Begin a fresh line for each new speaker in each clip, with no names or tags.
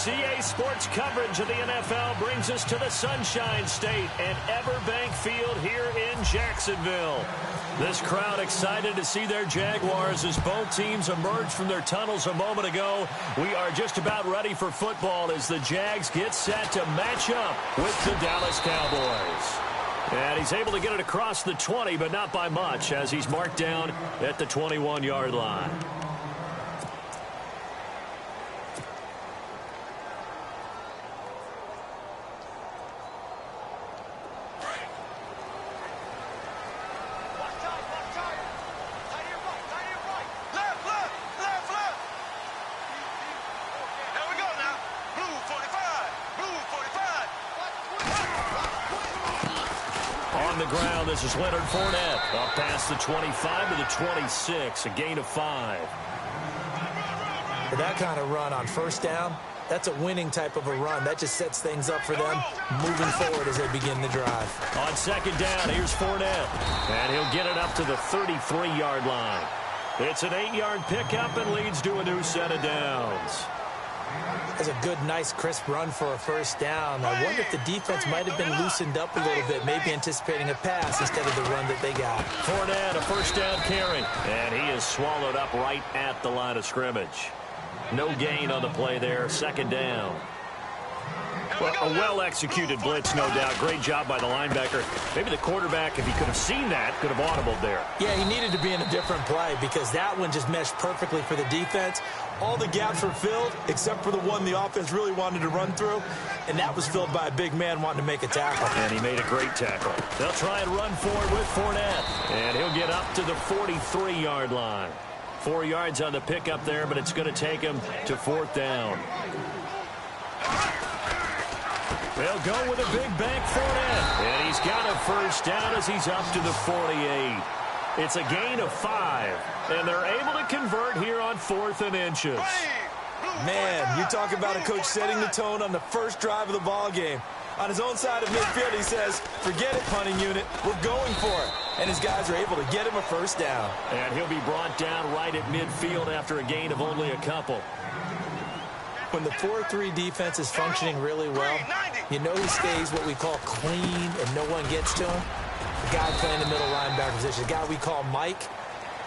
CA Sports coverage of the NFL brings us to the Sunshine State and Everbank Field here in Jacksonville. This crowd excited to see their Jaguars as both teams emerged from their tunnels a moment ago. We are just about ready for football as the Jags get set to match up with the Dallas Cowboys. And he's able to get it across the 20, but not by much, as he's marked down at the 21-yard line. This is Leonard Fournette up past the 25 to the 26, a gain of 5.
For that kind of run on first down, that's a winning type of a run. That just sets things up for them moving forward as they begin the drive.
On second down, here's Fournette, and he'll get it up to the 33-yard line. It's an 8-yard pickup and leads to a new set of downs.
That's a good, nice, crisp run for a first down. I wonder if the defense might have been loosened up a little bit, maybe anticipating a pass instead of the run that they got.
Fournette, a first down carry, and he is swallowed up right at the line of scrimmage. No gain on the play there, second down. Well, a well-executed blitz, no doubt. Great job by the linebacker. Maybe the quarterback, if he could have seen that, could have audibled there.
Yeah, he needed to be in a different play because that one just meshed perfectly for the defense. All the gaps were filled except for the one the offense really wanted to run through, and that was filled by a big man wanting to make a tackle.
And he made a great tackle. They'll try and run forward with Fournette, and he'll get up to the 43-yard line. 4 yards on the pickup there, but it's going to take him to fourth down. They'll go with a big bank Fournette, and he's got a first down as he's up to the 48. It's a gain of 5, and they're able to convert here on 4th and inches.
Man, you talk about a coach setting the tone on the first drive of the ball game. On his own side of midfield, he says, forget it, punting unit. We're going for it. And his guys are able to get him a first down.
And he'll be brought down right at midfield after a gain of only a couple.
When the 4-3 defense is functioning really well, you know he stays what we call clean and no one gets to him. The guy playing the middle linebacker position, the guy we call Mike,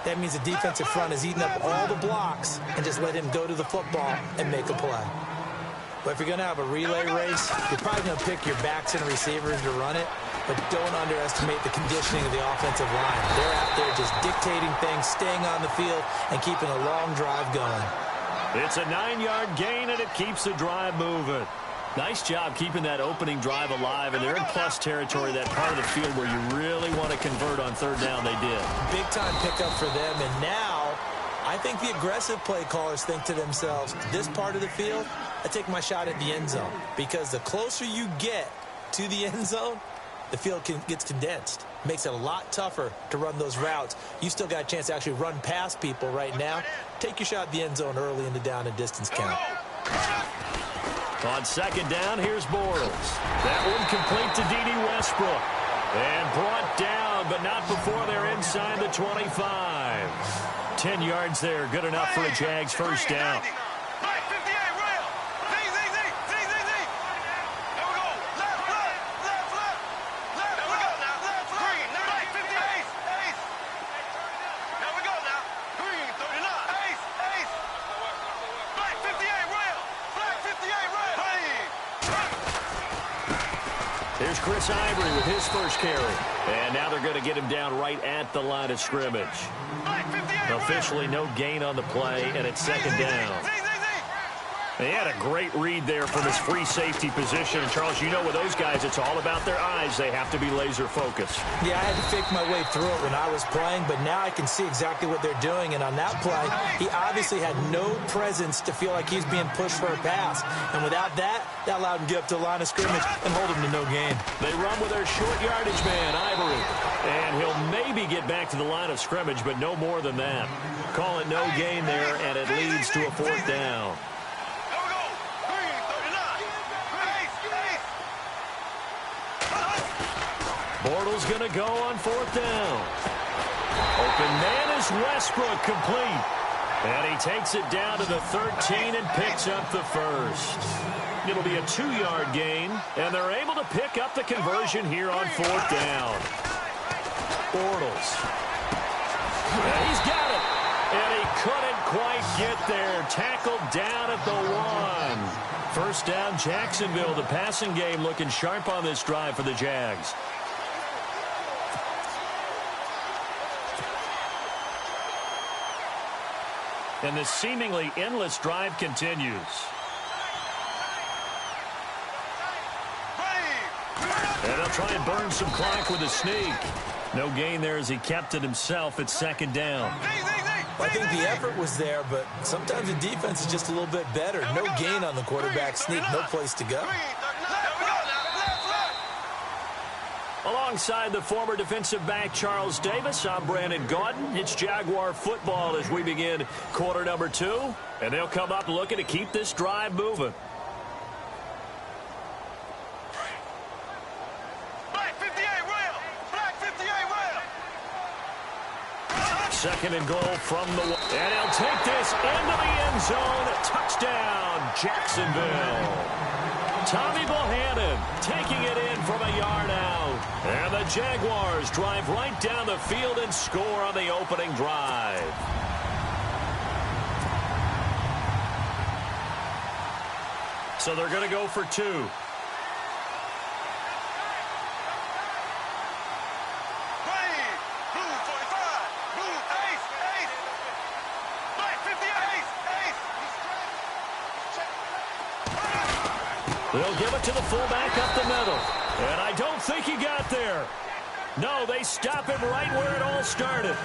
that means the defensive front is eating up all the blocks and just let him go to the football and make a play. But if you're going to have a relay race, you're probably going to pick your backs and receivers to run it, but don't underestimate the conditioning of the offensive line. They're out there just dictating things, staying on the field, and keeping a long drive going.
It's a 9-yard gain, and it keeps the drive moving. Nice job keeping that opening drive alive, and they're in plus territory, that part of the field where you really want to convert on third down. They did.
Big-time pickup for them, and now I think the aggressive play callers think to themselves, this part of the field, I take my shot at the end zone, because the closer you get to the end zone, the field gets condensed. Makes it a lot tougher to run those routes. You still got a chance to actually run past people right now. Take your shot at the end zone early in the down and distance count.
On second down, here's Bortles. That one complete to D.D. Westbrook. And brought down, but not before they're inside the 25. 10 yards there, good enough for a Jags first down. Here's Chris Ivory with his first carry. And now they're going to get him down right at the line of scrimmage. Officially no gain on the play, and it's second down. He had a great read there from his free safety position. And Charles, you know with those guys, it's all about their eyes. They have to be laser focused.
Yeah, I had to fake my way through it when I was playing, but now I can see exactly what they're doing. And on that play, he obviously had no presence to feel like he's being pushed for a pass. And without that, that allowed him to get up to the line of scrimmage and hold him to no gain.
They run with their short yardage man, Ivory. And he'll maybe get back to the line of scrimmage, but no more than that. Call it no gain there, and it leads to a fourth down. Bortles going to go on fourth down. Open man is Westbrook, complete. And he takes it down to the 13 and picks up the first. It'll be a 2-yard gain, and they're able to pick up the conversion here on 4th down. Bortles. And he's got it. And he couldn't quite get there. Tackled down at the 1. First down, Jacksonville. The passing game looking sharp on this drive for the Jags. And this seemingly endless drive continues. And they'll try and burn some clock with a sneak. No gain there as he kept it himself at 2nd down.
I think the effort was there, but sometimes the defense is just a little bit better. No gain on the quarterback sneak, no place to go.
Alongside the former defensive back Charles Davis, I'm Brandon Gaudin. It's Jaguar football as we begin quarter number 2. And they'll come up looking to keep this drive moving. Second and goal from the... And he'll take this into the end zone. Touchdown, Jacksonville. Tommy Bohannon taking it in from a yard out. And the Jaguars drive right down the field and score on the opening drive. So they're going to go for 2. They'll give it to the fullback up the middle. And I don't think he got there. No, they stop him right where it all started.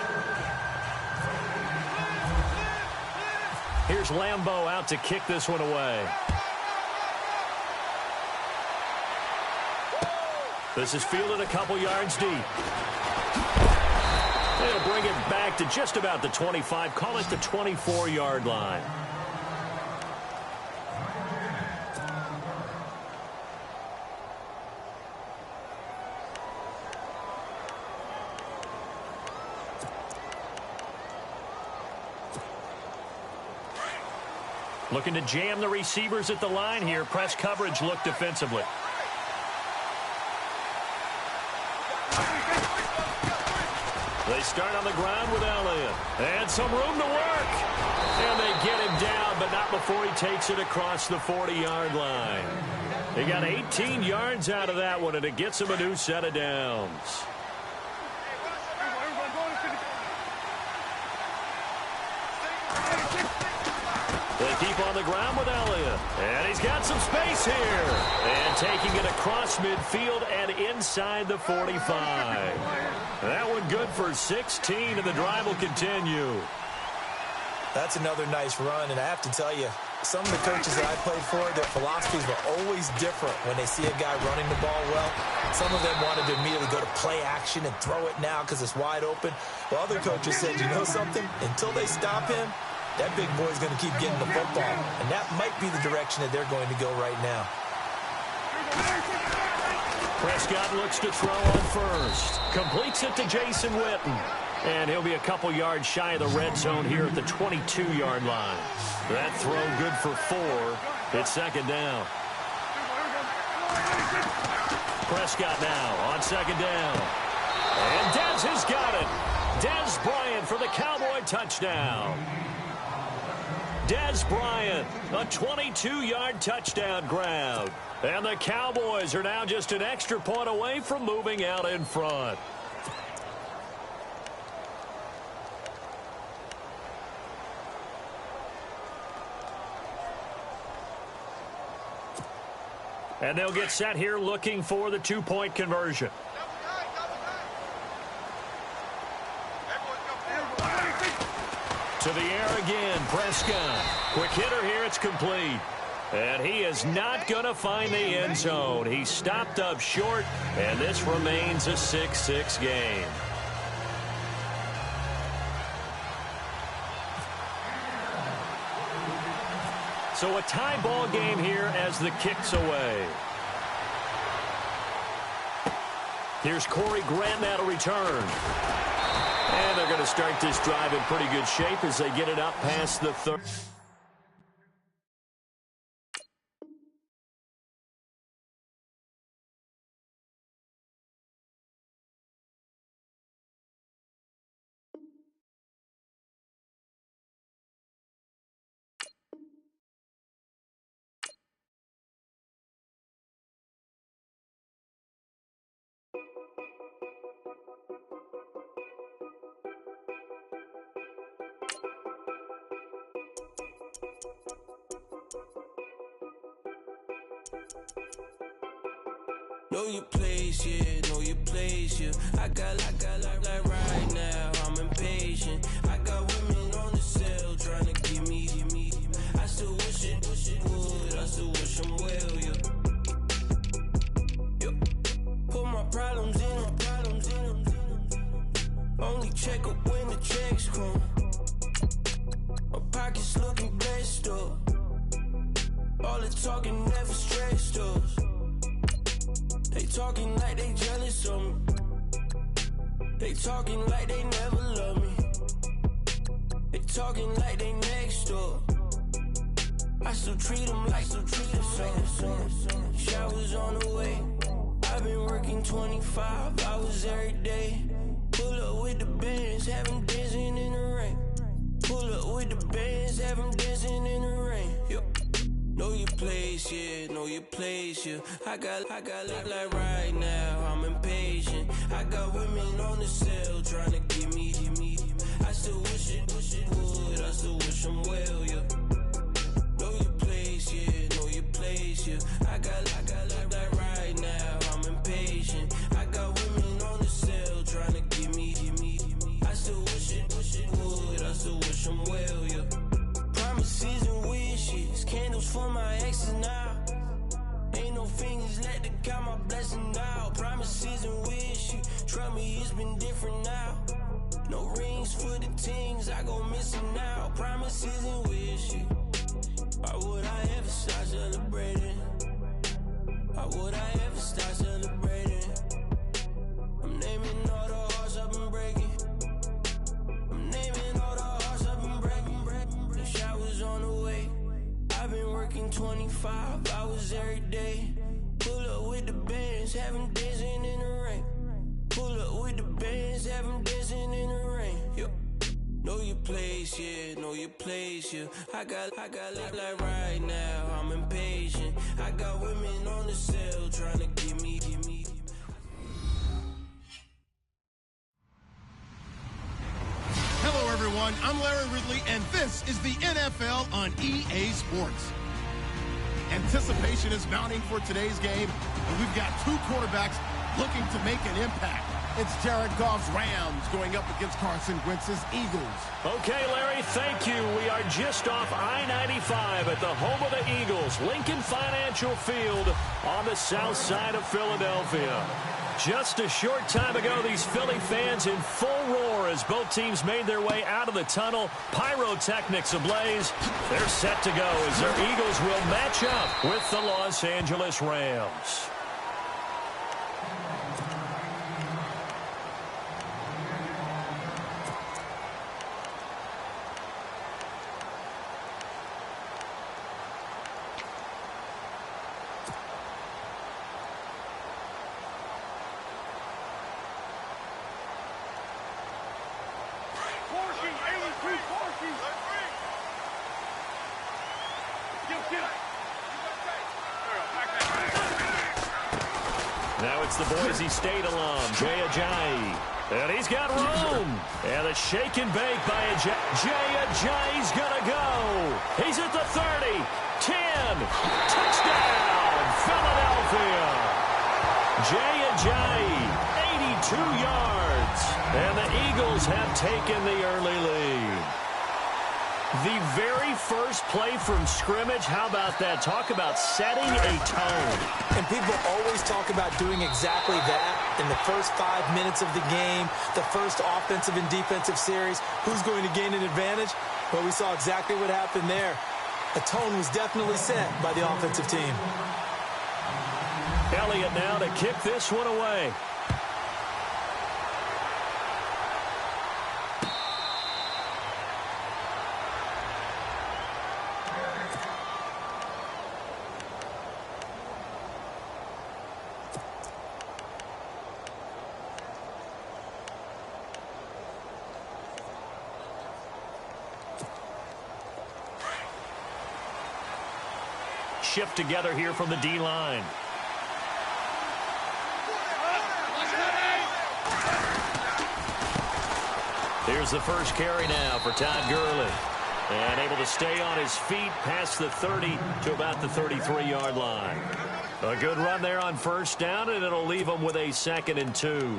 Here's Lambeau out to kick this one away. This is fielded a couple yards deep. They'll bring it back to just about the 25. Call it the 24-yard line. Looking to jam the receivers at the line here. Press coverage look defensively. They start on the ground with Elliott. And some room to work. And they get him down, but not before he takes it across the 40-yard line. They got 18 yards out of that one, and it gets him a new set of downs. They keep on the ground with Elliott. And he's got some space here. And taking it across midfield and inside the 45. That one good for 16, and the drive will continue.
That's another nice run, and I have to tell you, some of the coaches that I played for, their philosophies were always different when they see a guy running the ball well. Some of them wanted to immediately go to play action and throw it now because it's wide open. While other coaches said, you know something? Until they stop him, that big boy's going to keep getting the football. And that might be the direction that they're going to go right now.
Prescott looks to throw on first. Completes it to Jason Witten. And he'll be a couple yards shy of the red zone here at the 22-yard line. That throw good for 4. It's second down. Prescott now on second down. And Dez has got it. Dez Bryant for the Cowboy touchdown. Dez Bryant, a 22-yard touchdown grab. And the Cowboys are now just an extra point away from moving out in front. And they'll get set here looking for the 2-point conversion. To the air again, Prescott. Quick hitter here, it's complete. And he is not going to find the end zone. He stopped up short, and this remains a 6-6 game. So a tie ball game here as the kick's away. Here's Corey Grant now to return. And they're going to start this drive in pretty good shape as they get it up past the 30.
Know your place, yeah, know your place, yeah. I got like right now, I'm impatient. I got women on the cell trying to give me. I still wish it would, I still wish them well, yeah. Put my problems in. Only check up when the checks come. My pockets looking blessed up. All the talking never stressed us. They talking like they jealous of me. They talking like they never love me. They talking like they next door. I still treat them like some. Showers on the way. I've been working 25 hours every day. Pull up with the bands, have them dancing in the rain. Pull up with the bands, have them dancing in the rain. Yo. Know your place, yeah, know your place, yeah. I got like right now, I'm impatient. I got women on the cell trying to give me. I still wish it would, I still wish them well, yeah. Know your place, yeah, know your place, yeah. I got like right now, I'm impatient. I got women on the cell trying to give me. I still wish it would, I still wish them well, yeah. Promises and wishes, candles for my exes now. Ain't no fingers, let the count my blessing now. Promises and wishes, trust me, it's been different now. No rings for the things, I go missing now. Promises and wishes, why would I ever start celebrating? Why would I ever start celebrating? I'm naming all the hearts I've been breaking. I'm naming all the hearts I've been breaking. The showers on the way. I've been working 25 hours every day. Pull up with the bands, have them dancing in the rain. Pull up with the bands, have them dancing in the rain. Yo. Know your place, yeah, know your place, yeah. I got like right now, I'm impatient. I got women on the cell trying to give me.
Hello, everyone. I'm Larry Ridley, and this is the NFL on EA Sports. Anticipation is mounting for today's game, and we've got two quarterbacks looking to make an impact. It's Jared Goff's Rams going up against Carson Wentz's Eagles.
Okay, Larry, thank you. We are just off I-95 at the home of the Eagles, Lincoln Financial Field on the south side of Philadelphia. Just a short time ago, these Philly fans in full roar as both teams made their way out of the tunnel. Pyrotechnics ablaze. They're set to go as their Eagles will match up with the Los Angeles Rams. Now it's the Boise State alum, Jay Ajayi. And he's got room. And a shake and bake by Ajayi. Jay Ajayi's going to go. He's at the 30, 10. Touchdown, Philadelphia. Jay Ajayi, 82 yards. And the Eagles have taken the early lead. The very first play from scrimmage, how about that? Talk about setting a tone.
And people always talk about doing exactly that in the first 5 minutes of the game, the first offensive and defensive series. Who's going to gain an advantage? Well, we saw exactly what happened there. A tone was definitely set by the offensive team.
Elliott now to kick this one away. shift together here from the D-line. Here's the first carry now for Todd Gurley. And able to stay on his feet past the 30 to about the 33-yard line. A good run there on first down, and it'll leave him with a 2nd and 2.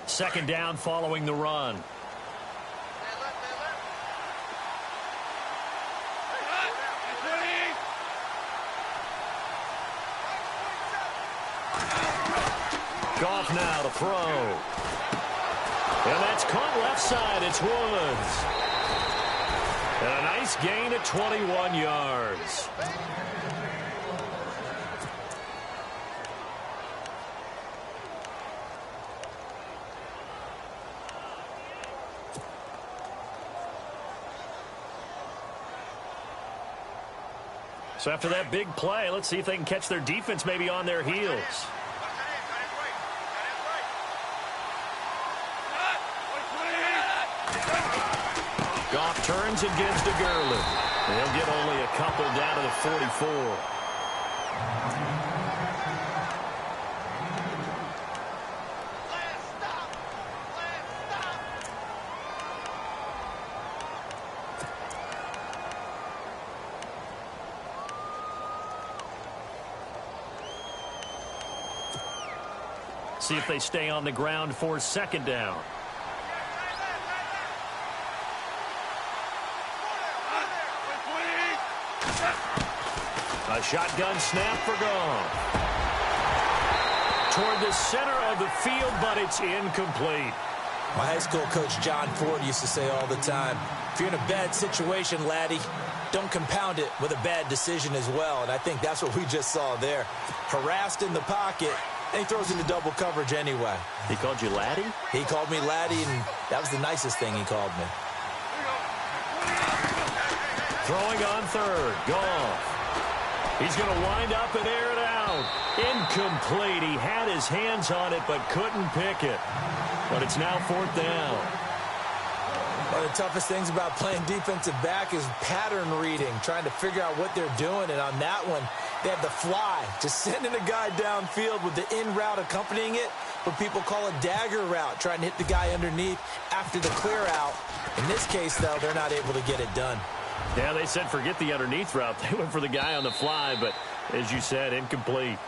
Second down following the run. Goff now to throw. And that's caught left side. It's Woods. And a nice gain at 21 yards. So after that big play, let's see if they can catch their defense maybe on their heels. Goff turns and gives to Gurley. They'll get only a couple down to the 44. See if they stay on the ground for second down. A shotgun snap for Goff. Toward the center of the field, but it's incomplete.
My high school coach, John Ford, used to say all the time, if you're in a bad situation, laddie, don't compound it with a bad decision as well. And I think that's what we just saw there. Harassed in the pocket, and he throws into double coverage anyway.
He called you laddie?
He called me laddie, and that was the nicest thing he called me.
Throwing on third, Goff. He's going to wind up and air it out. Incomplete. He had his hands on it but couldn't pick it. But it's now 4th down.
One of the toughest things about playing defensive back is pattern reading, trying to figure out what they're doing. And on that one, they have the fly, just sending a guy downfield with the in route accompanying it, what people call a dagger route, trying to hit the guy underneath after the clear out. In this case, though, they're not able to get it done.
Yeah, they said forget the underneath route. They went for the guy on the fly, but as you said, incomplete.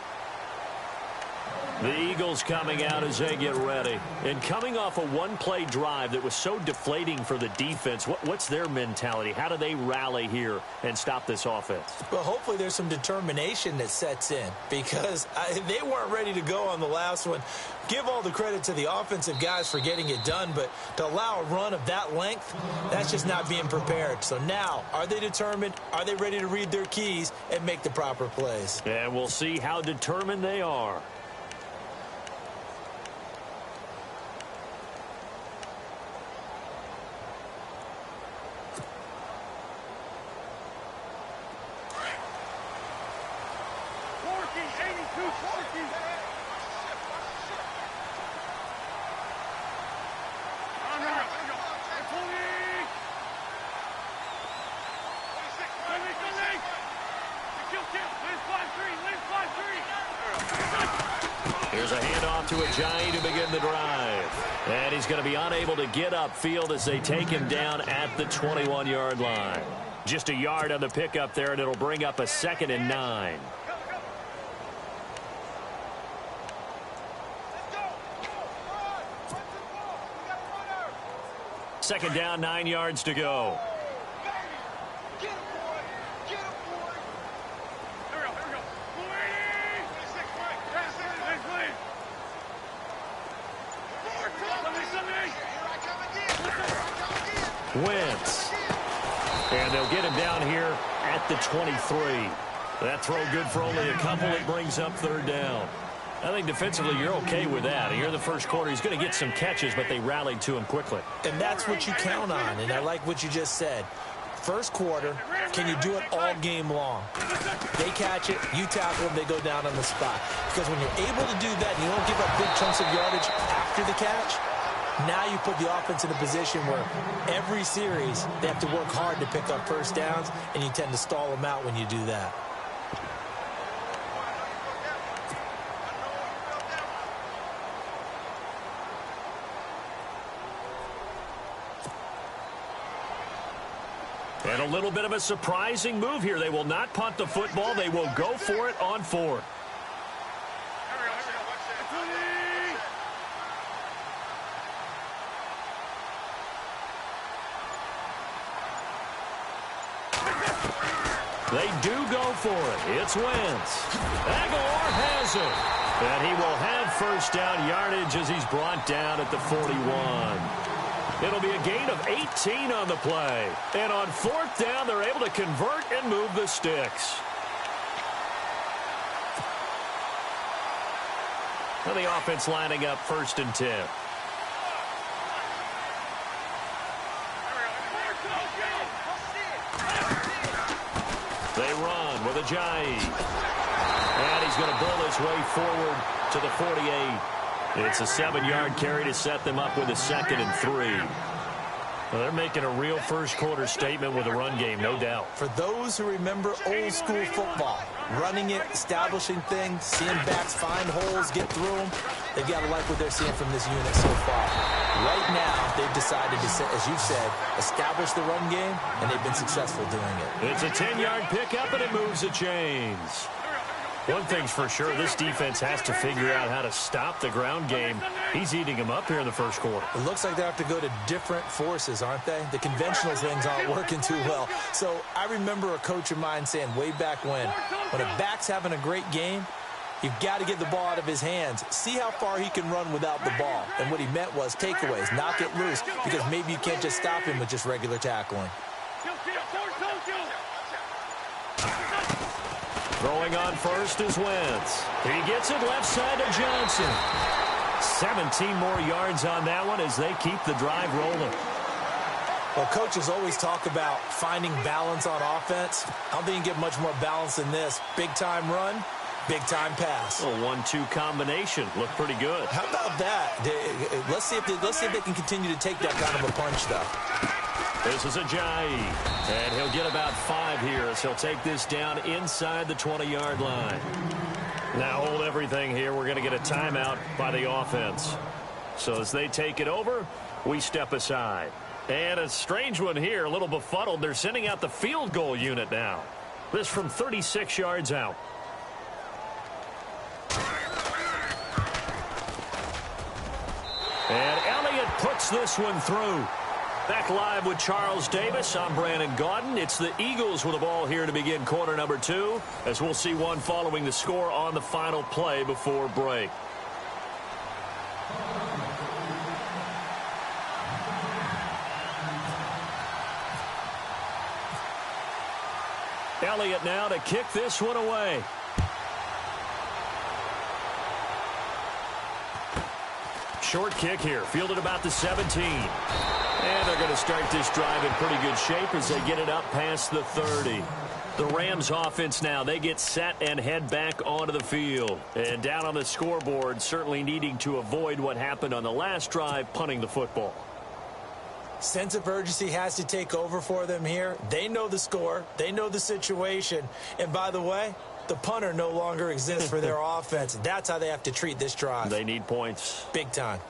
The Eagles coming out as they get ready. And coming off a one-play drive that was so deflating for the defense, what's their mentality? How do they rally here and stop this offense?
Well, hopefully there's some determination that sets in because they weren't ready to go on the last one. Give all the credit to the offensive guys for getting it done, but to allow a run of that length, that's just not being prepared. So now, are they determined? Are they ready to read their keys and make the proper plays?
And we'll see how determined they are. Here's a handoff to Ajayi to begin the drive. And he's going to be unable to get upfield as they take him down at the 21-yard line. Just a yard on the pickup there, and it'll bring up a 2nd and 9. Second down, 9 yards to go. Wentz. And they'll get him down here at the 23. That throw good for only a couple. It brings up 3rd down. I think defensively you're okay with that. Here in the first quarter, he's going to get some catches, but they rallied to him quickly.
And that's what you count on, and I like what you just said. First quarter, can you do it all game long? They catch it, you tackle them, they go down on the spot. Because when you're able to do that and you don't give up big chunks of yardage after the catch, Now you put the offense in a position where every series they have to work hard to pick up first downs, and you tend to stall them out when you do that.
And a little bit of a surprising move here. They will not punt the football. They will go for it on 4th. They do go for it. It's Wentz. Aguilar has it. And he will have first down yardage as he's brought down at the 41. It'll be a gain of 18 on the play. And on 4th down, they're able to convert and move the sticks. Now the offense lining up 1st and 10. They run with Ajayi. And he's going to bull his way forward to the 48. It's a 7-yard carry to set them up with a 2nd and 3. Well, they're making a real first-quarter statement with a run game, no doubt.
For those who remember old-school football, running it, establishing things, seeing backs find holes, get through them, they've got to like what they're seeing from this unit so far. Right now, they've decided to, as you've said, establish the run game, and they've been successful doing it.
It's a 10-yard pickup, and it moves the chains. One thing's for sure, this defense has to figure out how to stop the ground game. He's eating them up here in the first quarter.
It looks like they have to go to different forces, aren't they? The conventional things aren't working too well. So I remember a coach of mine saying way back when a back's having a great game, you've got to get the ball out of his hands. See how far he can run without the ball. And what he meant was takeaways, knock it loose, because maybe you can't just stop him with just regular tackling.
Throwing on first is Wentz. He gets it left side to Johnson. 17 more yards on that one as they keep the drive rolling.
Well, coaches always talk about finding balance on offense. I don't think you get much more balance than this. Big-time run, big-time pass.
A 1-2 combination. Looked pretty good.
How about that? Let's see if they can continue to take that kind of a punch, though.
This is Ajayi, and he'll get about 5 here as he'll take this down inside the 20-yard line. Now hold everything here. We're going to get a timeout by the offense. So as they take it over, we step aside. And a strange one here, a little befuddled. They're sending out the field goal unit now. This from 36 yards out. And Elliott puts this one through. Back live with Charles Davis. I'm Brandon Gaudin. It's the Eagles with the ball here to begin quarter number 2, as we'll see one following the score on the final play before break. Elliott now to kick this one away. Short kick here, fielded about the 17. And they're going to start this drive in pretty good shape as they get it up past the 30. The Rams offense now, they get set and head back onto the field. And down on the scoreboard, certainly needing to avoid what happened on the last drive, punting the football.
Sense of urgency has to take over for them here. They know the score. They know the situation. And by the way, the punter no longer exists for their offense. That's how they have to treat this drive.
They need points.
Big time.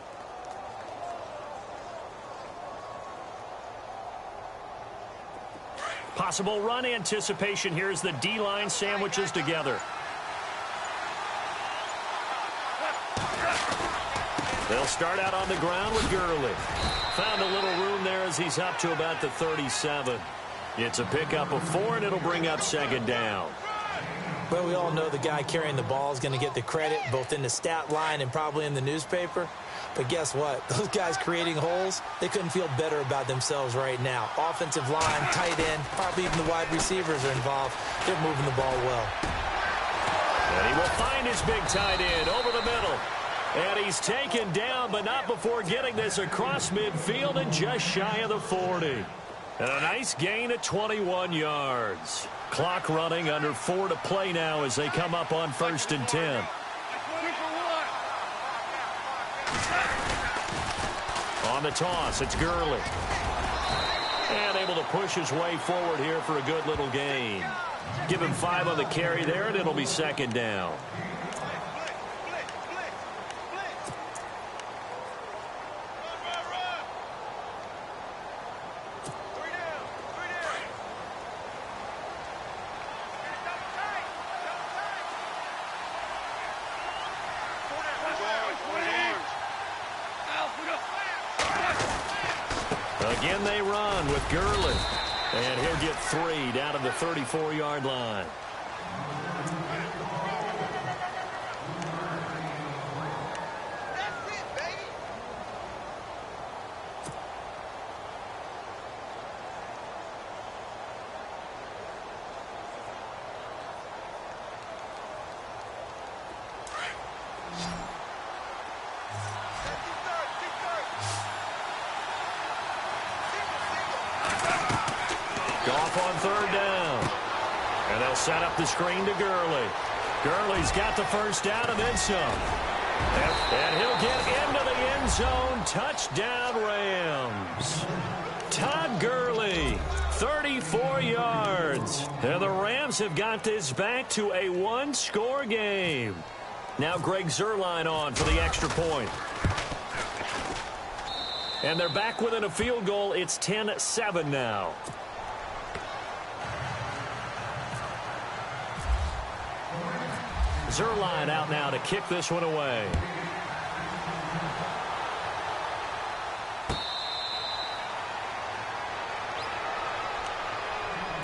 Possible run anticipation here as the D-line sandwiches together. They'll start out on the ground with Gurley. Found a little room there as he's up to about the 37. It's a pickup of 4, and it'll bring up second down.
Well, we all know the guy carrying the ball is going to get the credit, both in the stat line and probably in the newspaper. But guess what? Those guys creating holes, they couldn't feel better about themselves right now. Offensive line, tight end, probably even the wide receivers are involved. They're moving the ball well.
And he will find his big tight end over the middle. And he's taken down, but not before getting this across midfield and just shy of the 40. And a nice gain of 21 yards. Clock running, under 4 to play now as they come up on 1st and 10. On the toss, it's Gurley. And able to push his way forward here for a good little gain. Give him 5 on the carry there, and it'll be second down. Again, they run with Gurley. And he'll get 3 down to the 34-yard line. Off on third down. And they'll set up the screen to Gurley. Gurley's got the first down and then some. And he'll get into the end zone. Touchdown, Rams. Todd Gurley, 34 yards. And the Rams have got this back to a one-score game. Now Greg Zuerlein on for the extra point. And they're back within a field goal. It's 10-7 now. Zuerlein out now to kick this one away.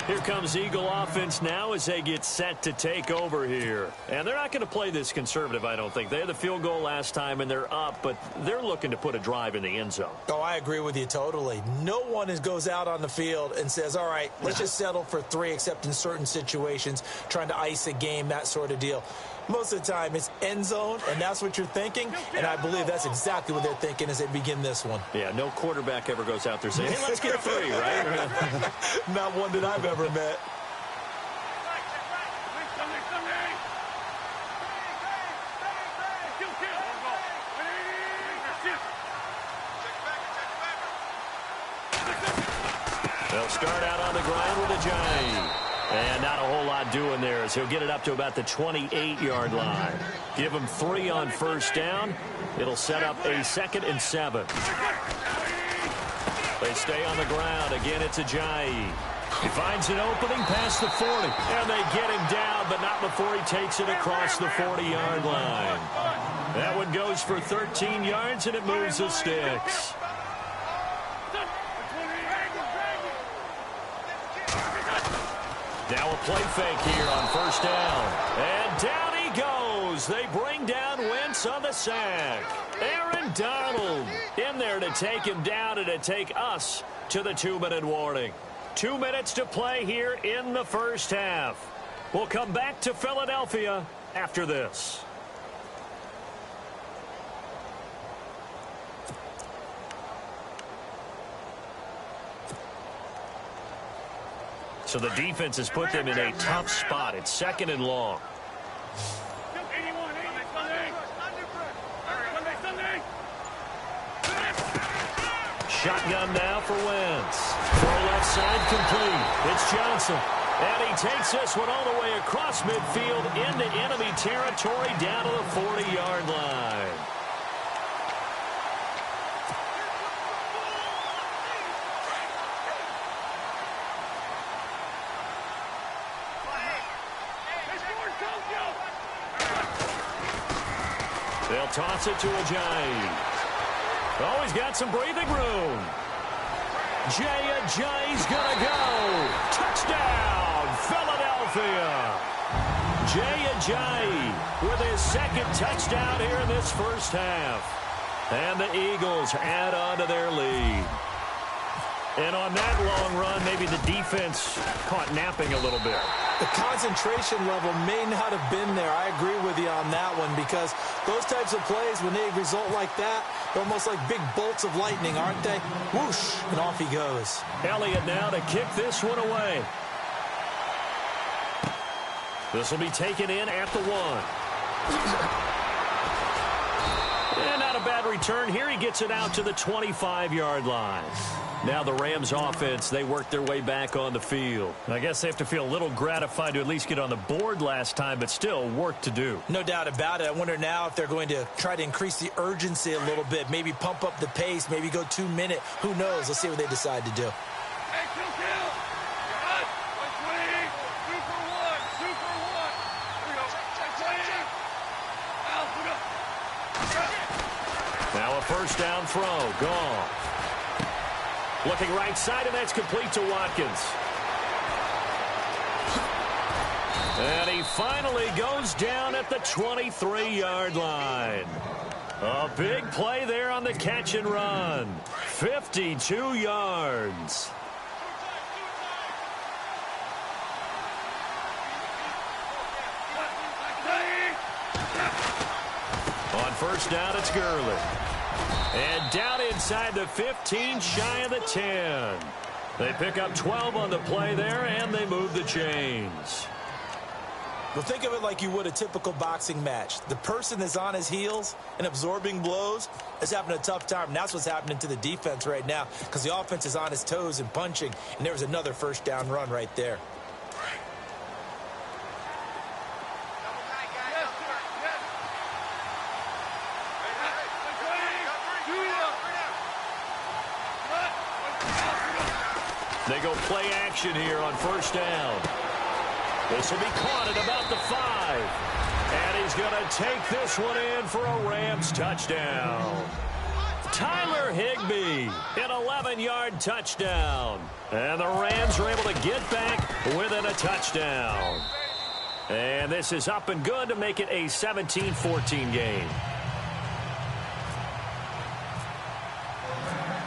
Here comes Eagle offense now as they get set to take over here. And they're not going to play this conservative, I don't think. They had the field goal last time, and they're up, but they're looking to put a drive in the end zone.
Oh, I agree with you totally. No one goes out on the field and says, all right, let's just settle for 3, except in certain situations, trying to ice a game, that sort of deal. Most of the time, it's end zone, and that's what you're thinking, and I believe that's exactly what they're thinking as they begin this one.
Yeah, no quarterback ever goes out there saying, hey, let's get 3, right?
Not one that I've ever met.
They'll start out on the ground with Ajayi. And not a whole lot doing there as he'll get it up to about the 28-yard line. Give him 3 on first down. It'll set up a 2nd and 7. They stay on the ground. Again, it's Ajayi. He finds an opening past the 40. And they get him down, but not before he takes it across the 40-yard line. That one goes for 13 yards, and it moves the sticks. Now a play fake here on first down. And down he goes. They bring down Wentz on the sack. Aaron Donald in there to take him down and to take us to the 2-minute warning. 2 minutes to play here in the first half. We'll come back to Philadelphia after this. So the defense has put them in a tough spot. It's 2nd and long. Shotgun now for Wentz. Throw left side complete. It's Johnson. And he takes this one all the way across midfield into enemy territory down to the 40-yard line. They'll toss it to Ajayi. Oh, he's got some breathing room. Jay Ajayi's going to go. Touchdown, Philadelphia. Jay Ajayi with his 2nd touchdown here in this first half. And the Eagles add on to their lead. And on that long run, maybe the defense caught napping a little bit.
The concentration level may not have been there. I agree with you on that one because those types of plays, when they result like that, they're almost like big bolts of lightning, aren't they? Whoosh, and off he goes.
Elliott now to kick this one away. This will be taken in at the 1. And out of bad return here. He gets it out to the 25-yard line. Now the Rams offense, they work their way back on the field. I guess they have to feel a little gratified to at least get on the board last time, but still work to do.
No doubt about it. I wonder now if they're going to try to increase the urgency a little bit, maybe pump up the pace, maybe go 2-minute. Who knows? Let's see what they decide to do.
Now a first down throw. Gone. Looking right side, and that's complete to Watkins. And he finally goes down at the 23-yard line. A big play there on the catch and run. 52 yards. On first down, it's Gurley. And down inside the 15, shy of the 10. They pick up 12 on the play there, and they move the chains.
Well, think of it like you would a typical boxing match. The person that's on his heels and absorbing blows is having a tough time. And that's what's happening to the defense right now because the offense is on his toes and punching, and there was another first down run right there.
They go play action here on first down. This will be caught at about the 5. And he's going to take this one in for a Rams touchdown. Tyler Higbee, an 11-yard touchdown. And the Rams are able to get back within a touchdown. And this is up and good to make it a 17-14 game.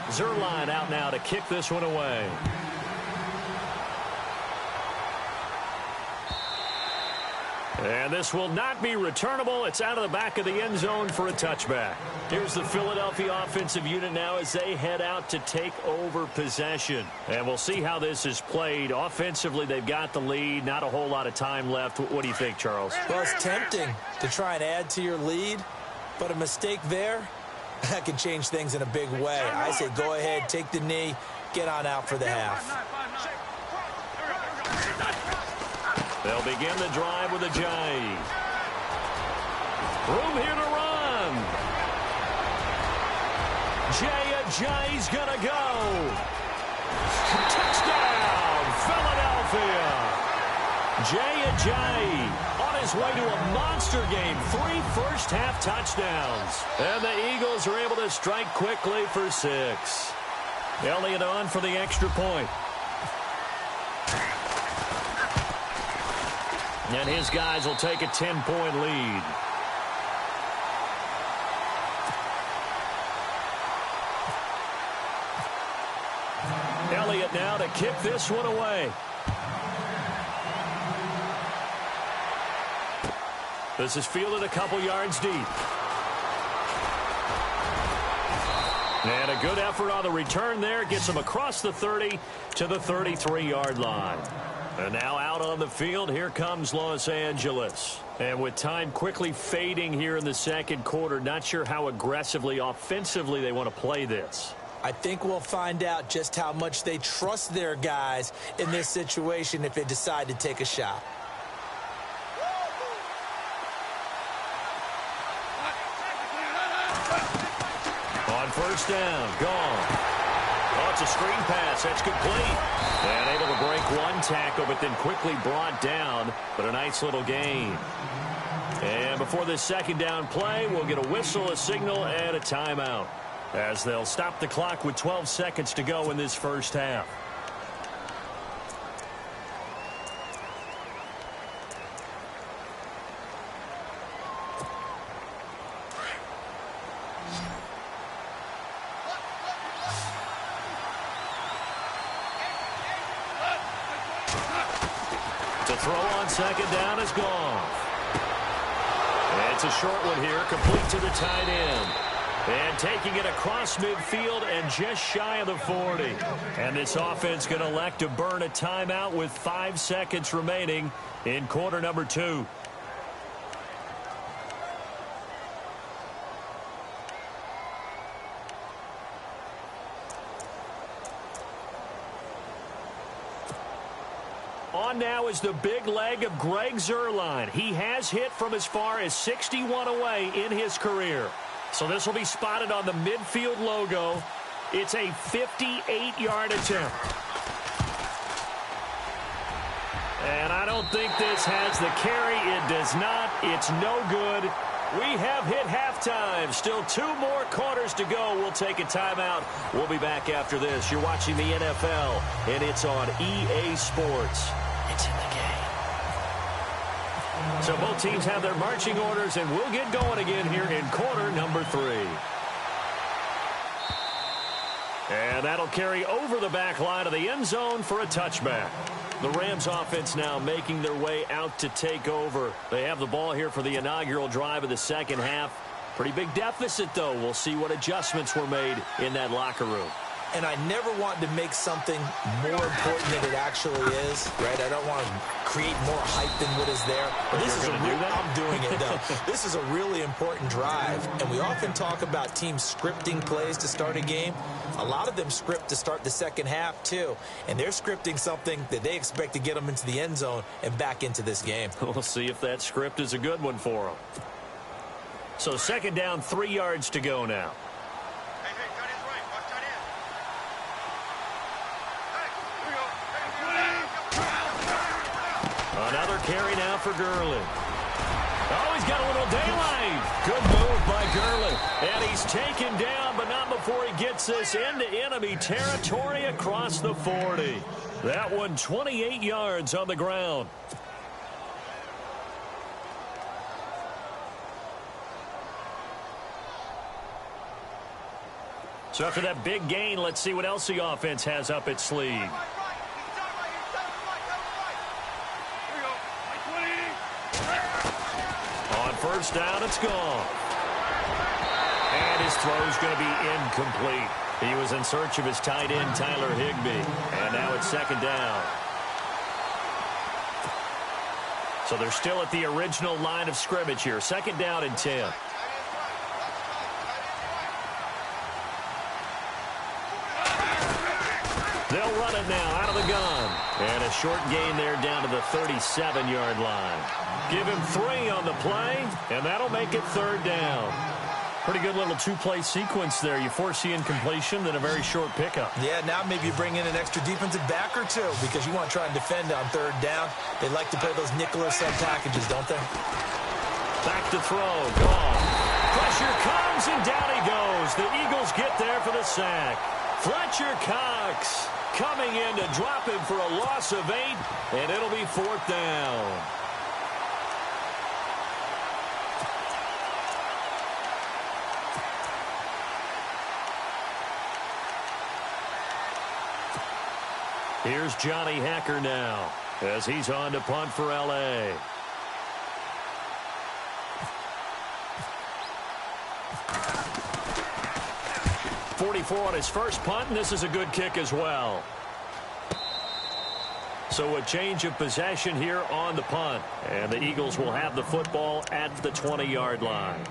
Zuerlein out now to kick this one away. And this will not be returnable. It's out of the back of the end zone for a touchback. Here's the Philadelphia offensive unit now as they head out to take over possession. And we'll see how this is played. Offensively, they've got the lead. Not a whole lot of time left. What do you think, Charles?
Well, it's tempting to try and add to your lead, but a mistake there, that can change things in a big way. I say go ahead, take the knee, get on out for the half.
They'll begin the drive with Ajayi. Room here to run. Jay Ajayi's going to go. Touchdown, Philadelphia. Jay Ajayi on his way to a monster game. 3 first-half touchdowns. And the Eagles are able to strike quickly for 6. Elliott on for the extra point. And his guys will take a 10-point lead. Elliott now to kick this one away. This is fielded a couple yards deep. And a good effort on the return there. Gets him across the 30 to the 33-yard line. And now out on the field, here comes Los Angeles. And with time quickly fading here in the second quarter, not sure how aggressively, offensively they want to play this.
I think we'll find out just how much they trust their guys in this situation if they decide to take a shot.
On first down, gone. Oh, it's a screen pass. That's complete. And able to break one tackle, but then quickly brought down. But a nice little gain. And before this second down play, we'll get a whistle, a signal, and a timeout, as they'll stop the clock with 12 seconds to go in this first half. To throw on second down is gone. And it's a short one here, complete to the tight end. And taking it across midfield and just shy of the 40. And this offense going to elect to burn a timeout with 5 seconds remaining in quarter number 2. On now is the big leg of Greg Zuerlein. He has hit from as far as 61 away in his career. So this will be spotted on the midfield logo. It's a 58-yard attempt. And I don't think this has the carry. It does not. It's no good. We have hit halftime. Still 2 more quarters to go. We'll take a timeout. We'll be back after this. You're watching the NFL, and it's on EA Sports. It's in the game. So both teams have their marching orders, and we'll get going again here in quarter number 3. And that'll carry over the back line of the end zone for a touchback. The Rams offense now making their way out to take over. They have the ball here for the inaugural drive of the second half. Pretty big deficit, though. We'll see what adjustments were made in that locker room.
And I never want to make something more important than it actually is, right? I don't want to create more hype than what is there. But this is I'm doing it, though. This is a really important drive. And we often talk about teams scripting plays to start a game. A lot of them script to start the second half, too. And they're scripting something that they expect to get them into the end zone and back into this game.
We'll see if that script is a good one for them. So second down, 3 yards to go now. Another carry now for Gurley. Oh, he's got a little daylight. Good move by Gurley. And he's taken down, but not before he gets this into enemy territory across the 40. That one 28 yards on the ground. So after that big gain, let's see what else the offense has up its sleeve. First down, it's gone. And his throw's going to be incomplete. He was in search of his tight end, Tyler Higbee. And now it's second down. So they're still at the original line of scrimmage here. Second down and 10. They'll run it now out of the gun. And a short gain there down to the 37-yard line. Give him 3 on the play, and that'll make it third down. Pretty good little 2-play sequence there. You force the incompletion, then a very short pickup.
Yeah, now maybe you bring in an extra defensive back or 2 because you want to try and defend on third down. They like to play those nickel or sub packages, don't they?
Back to throw. Gone. Pressure comes, and down he goes. The Eagles get there for the sack. Fletcher Cox coming in to drop him for a loss of 8, and it'll be fourth down. Here's Johnny Hekker now as he's on to punt for L.A. .44 on his first punt, and this is a good kick as well. So a change of possession here on the punt, and the Eagles will have the football at the 20-yard line.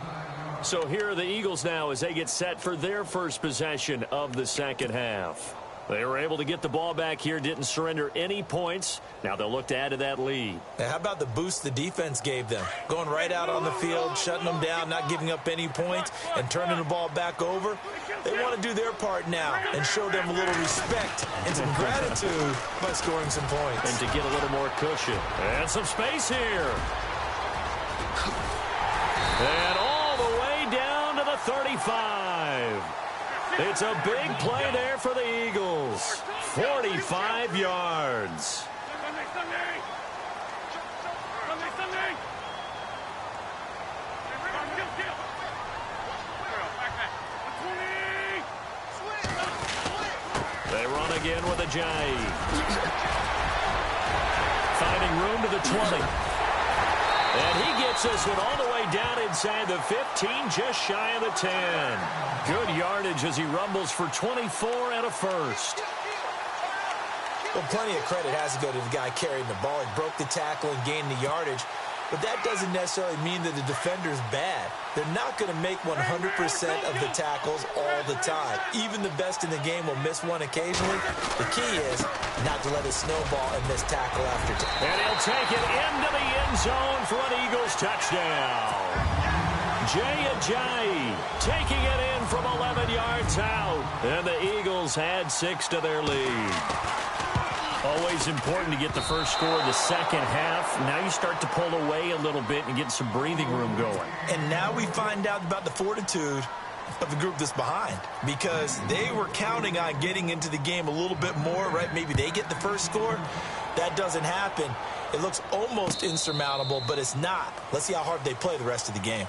So here are the Eagles now as they get set for their first possession of the second half. They were able to get the ball back here, didn't surrender any points. Now they'll look to add to that lead.
Now, how about the boost the defense gave them? Going right out on the field, shutting them down, not giving up any points, and turning the ball back over. They want to do their part now and show them a little respect and some gratitude by scoring some points.
And to get a little more cushion. And some space here. And all the way down to the 35. It's a big play there for the Eagles. 45 yards. They run again with Ajayi. Finding room to the 20. And he gets this one all the way down inside the 15, just shy of the 10. Good yardage as he rumbles for 24 and a first.
Well, plenty of credit has to go to the guy carrying the ball. He broke the tackle and gained the yardage. but that doesn't necessarily mean that the defender's bad. They're not going to make 100% of the tackles all the time. Even the best in the game will miss one occasionally. The key is not to let it snowball and miss tackle after tackle.
And he'll take it into the end zone for an Eagles touchdown. Jay Ajayi taking it in from 11 yards out. And the Eagles add 6 to their lead. Always important to get the first score of the second half. Now you start to pull away a little bit and get some breathing room going.
And now we find out about the fortitude of the group that's behind, because they were counting on getting into the game a little bit more, right? Maybe they get the first score. That doesn't happen. It looks almost insurmountable, but it's not. Let's see how hard they play the rest of the game.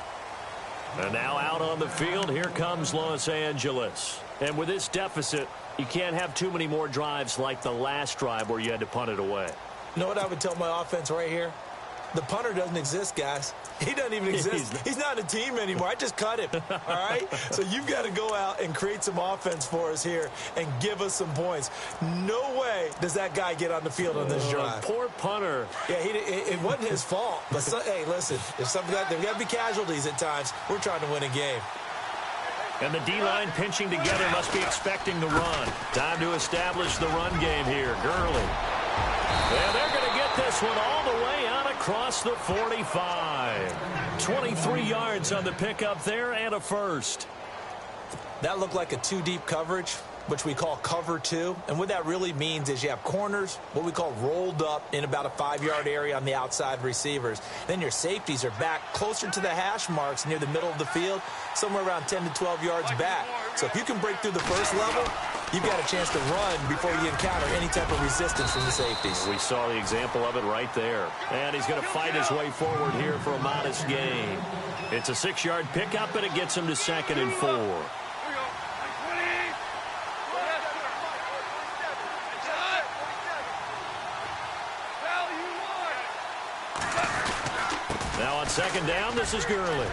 And now out on the field, here comes Los Angeles. And with this deficit, you can't have too many more drives like the last drive where you had to punt it away.
You know what I would tell my offense right here? The punter doesn't exist, guys. He doesn't even exist. He's not a team anymore. I just cut him, all right? So you've got to go out and create some offense for us here and give us some points. No way does that guy get on the field on this drive.
Poor punter.
Yeah, it wasn't his fault. But, hey, listen, if something like there's got to be casualties at times. We're trying to win a game.
And the D-line pinching together must be expecting the run. Time to establish the run game here. Gurley. And they're going to get this one all the way out across the 45. 23 yards on the pickup there and a first.
That looked like a two-deep coverage, which we call cover 2. And what that really means is you have corners, what we call rolled up in about a 5-yard area on the outside receivers. Then your safeties are back closer to the hash marks near the middle of the field, somewhere around 10 to 12 yards back. So if you can break through the first level, you've got a chance to run before you encounter any type of resistance from the safeties.
We saw the example of it right there. And he's going to fight his way forward here for a modest gain. It's a 6-yard pickup, and it gets him to 2nd and 4. Now on 2nd down, this is Gurley.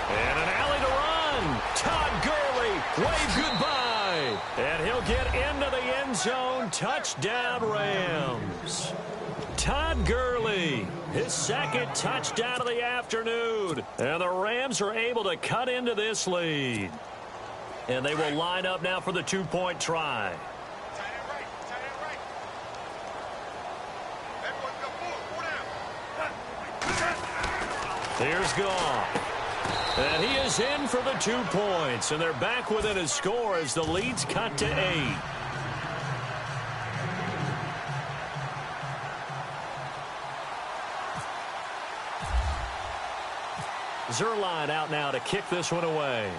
And an alley to run. Todd Gurley, wave goodbye. And he'll get into the end zone. Touchdown, Rams. Todd Gurley, his 2nd touchdown of the afternoon. And the Rams are able to cut into this lead. And they will line up now for the 2-point try. Here's Goff. And he is in for the 2 points. And they're back within a score as the lead's cut to 8. Zuerlein out now to kick this one away.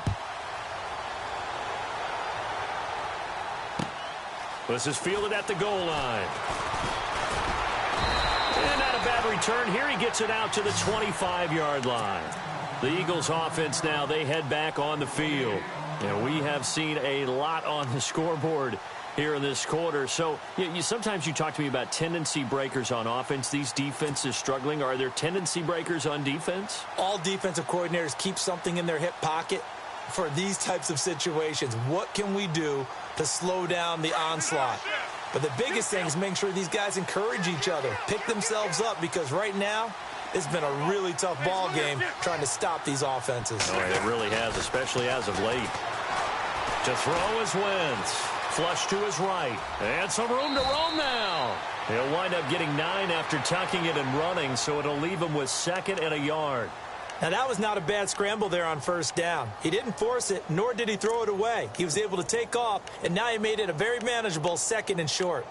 This is fielded at the goal line. And not a bad return here. He gets it out to the 25-yard line. The Eagles offense now, they head back on the field. And we have seen a lot on the scoreboard here in this quarter. So sometimes you talk to me about tendency breakers on offense. These defenses struggling. Are there tendency breakers on defense?
All defensive coordinators keep something in their hip pocket for these types of situations. What can we do to slow down the onslaught? But the biggest thing is making sure these guys encourage each other, pick themselves up, because right now it's been a really tough ball game trying to stop these offenses.
Oh, it really has, especially as of late. To throw is Wentz. Flush to his right. And some room to roam now. He'll wind up getting 9 after tucking it and running, so it'll leave him with 2nd and a yard.
Now, that was not a bad scramble there on 1st down. He didn't force it, nor did he throw it away. He was able to take off, and now he made it a very manageable 2nd and short.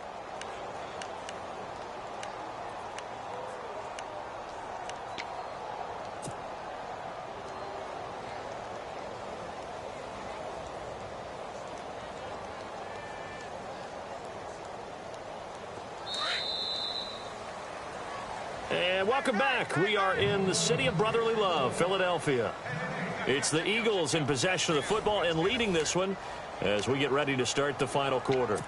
And welcome back. We are in the city of brotherly love, Philadelphia. It's the Eagles in possession of the football and leading this one as we get ready to start the final quarter.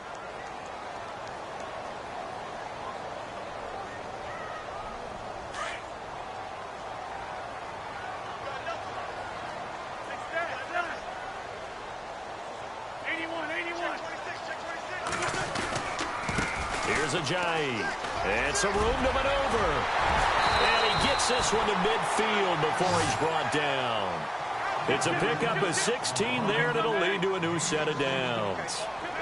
Here's Ajayi. And some room to maneuver. And he gets this one to midfield before he's brought down. It's a pickup of 16 there, and it'll lead to a new set of downs.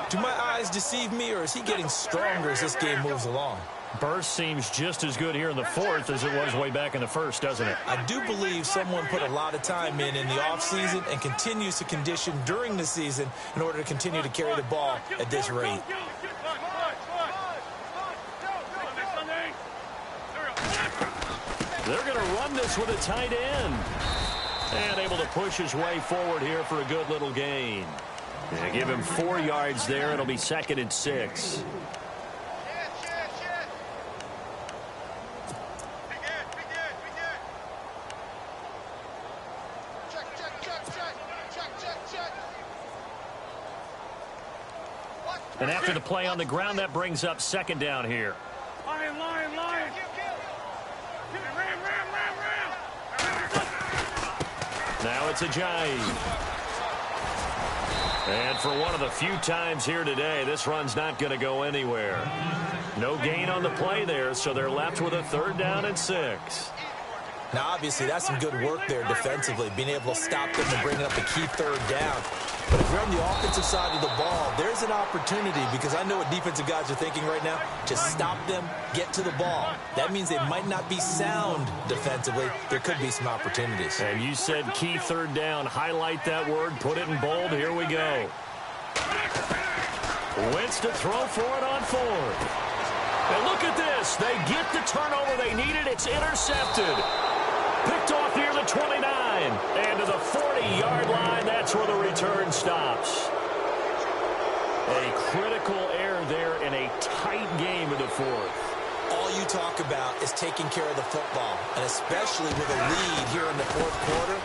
Do my eyes deceive me, or is he getting stronger as this game moves along?
Burst seems just as good here in the fourth as it was way back in the first, doesn't it?
I do believe someone put a lot of time in the offseason and continues to condition during the season in order to continue to carry the ball at this rate.
They're going to run this with a tight end. And able to push his way forward here for a good little gain. And give him 4 yards there. It'll be 2nd and 6. And after the play on the ground, that brings up 2nd down here.
Lion.
Now it's Ajayi. And for one of the few times here today, this run's not going to go anywhere. No gain on the play there, so they're left with a 3rd down and 6.
Now, obviously, that's some good work there defensively, being able to stop them and bringing up a key 3rd down. But if you're on the offensive side of the ball, there's an opportunity, because I know what defensive guys are thinking right now. Just stop them, get to the ball. That means they might not be sound defensively. There could be some opportunities.
And you said key 3rd down. Highlight that word. Put it in bold. Here we go. Wentz to throw for it on 4th. And look at this. They get the turnover they needed. It's intercepted. Picked off near the 29. And to the 40-yard line, that's where the return stops. A critical error there in a tight game in the 4th.
All you talk about is taking care of the football, and especially with a lead here in the 4th quarter,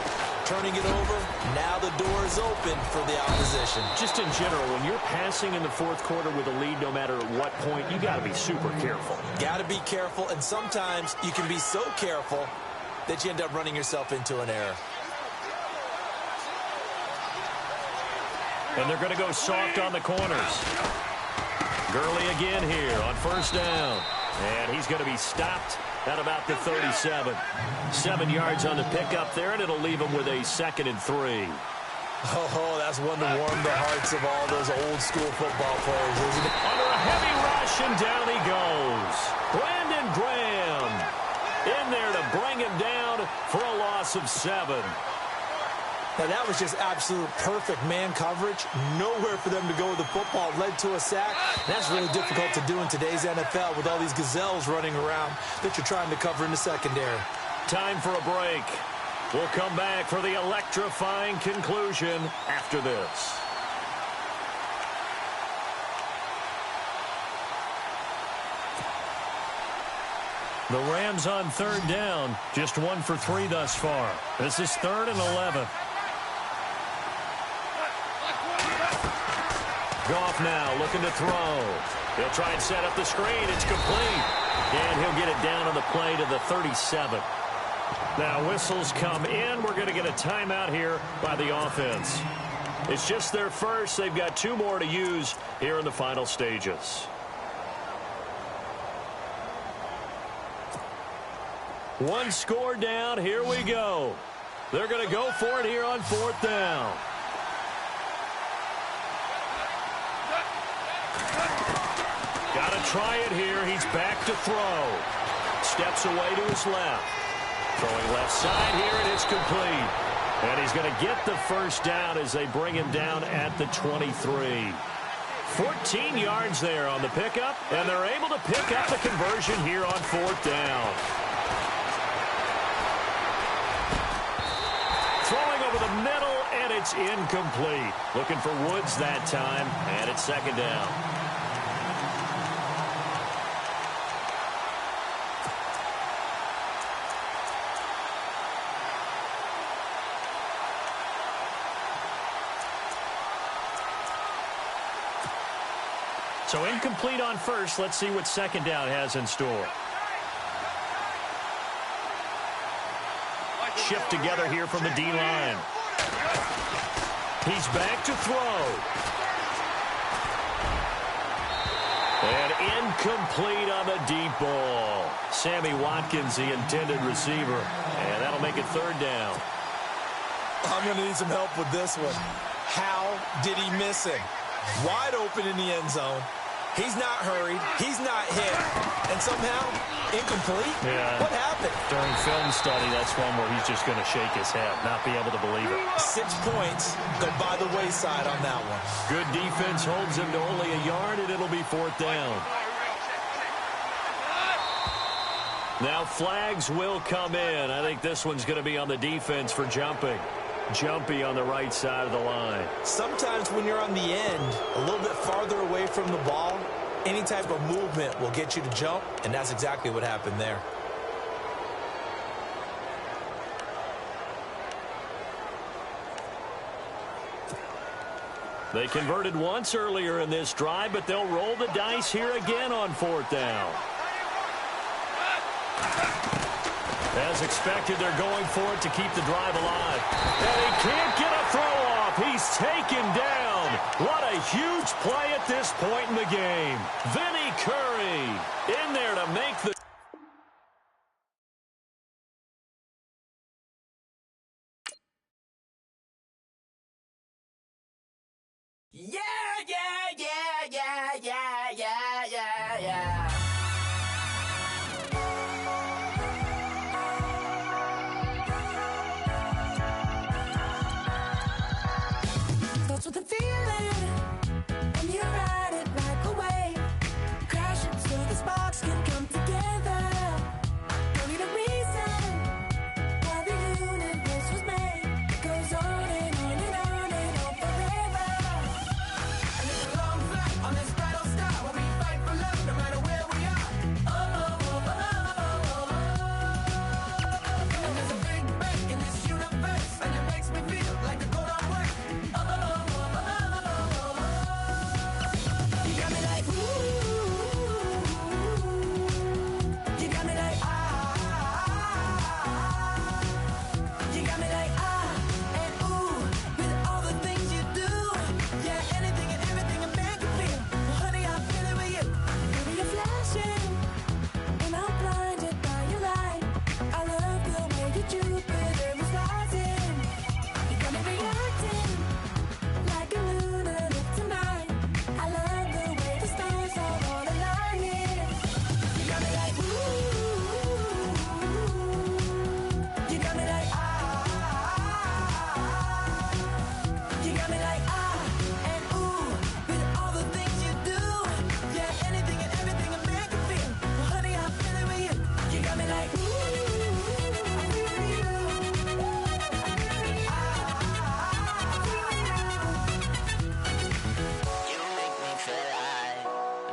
turning it over, now the door is open for the opposition.
Just in general, when you're passing in the 4th quarter with a lead, no matter at what point, you got to be super careful.
Got to be careful, and sometimes you can be so careful that you end up running yourself into an error.
And they're going to go soft on the corners. Gurley again here on 1st down. And he's going to be stopped at about the 37. 7 yards on the pickup there, and it'll leave him with a 2nd and 3.
Oh, that's one to warm the hearts of all those old-school football players, isn't it?
Under a heavy rush, and down he goes. Brandon Graham in there to bring him down for a loss of 7.
Now, that was just absolute perfect man coverage. Nowhere for them to go with the football. Led to a sack. That's really difficult to do in today's NFL with all these gazelles running around that you're trying to cover in the secondary.
Time for a break. We'll come back for the electrifying conclusion after this. The Rams on 3rd down. Just 1 for 3 thus far. This is 3rd and 11. Goff now looking to throw. He'll try and set up the screen. It's complete. And he'll get it down on the play to the 37. Now whistles come in. We're going to get a timeout here by the offense. It's just their first. They've got 2 more to use here in the final stages. One score down. Here we go. They're going to go for it here on 4th down. Got to try it here. He's back to throw. Steps away to his left. Throwing left side here, and it's complete. And he's going to get the 1st down as they bring him down at the 23. 14 yards there on the pickup, and they're able to pick up the conversion here on 4th down. Throwing over the middle, and it's incomplete. Looking for Woods that time, and it's 2nd down. So incomplete on 1st. Let's see what 2nd down has in store. Shift together here from the D-line. He's back to throw. And Incomplete on the deep ball. Sammy Watkins, the intended receiver. And that'll make it third down.
I'm going to need some help with this one. How did he miss him? Wide open in the end zone. He's not hurried. He's not hit. And somehow, incomplete?
Yeah.
What happened?
During film study, that's one where he's just going to shake his head, not be able to believe it.
6 points go by the wayside on that one.
Good defense holds him to only a yard, and it'll be fourth down. Now flags will come in. I think this one's going to be on the defense for jumping. Jumpy on the right side of the line.
Sometimes when you're on the end, a little bit farther away from the ball, any type of movement will get you to jump, and that's exactly what happened there.
They converted once earlier in this drive, but they'll roll the dice here again on fourth down. As expected, they're going for it to keep the drive alive. And he can't get a throw off. He's taken down. What a huge play at this point in the game. Vinny Curry in there to make the...
Yeah, yeah, yeah, yeah, yeah, yeah, yeah, yeah. Starts with a feeling, and you ride it like a wave. Crashing so the sparks can come together. Don't need a reason why the universe was made. It goes on and on and on and on forever. And it's a long flight on this battle star where we fight for love no matter where we are. Oh, oh, oh, oh, oh. And there's a big bang in this universe, and it makes me feel like the go don't work. Oh, oh, oh, oh, oh. You got me like, ooh. You got me like, you got me like, and ooh, with all the things you do. Yeah, anything and everything a man can feel. Well, honey, I feel it with you. Baby, you're flashing, and I'm blinded by your light. I love the way you Jupiter is rising. You got me reacting like a lunatic tonight. I love the way the stars are all aligning. You got me like, ooh. You got me like, you got me like, and ooh, with all the things you do. Yeah, anything and everything a man can feel. Well, honey, I feel it with you. You got me like, ooh, I feel it with you. You make me feel like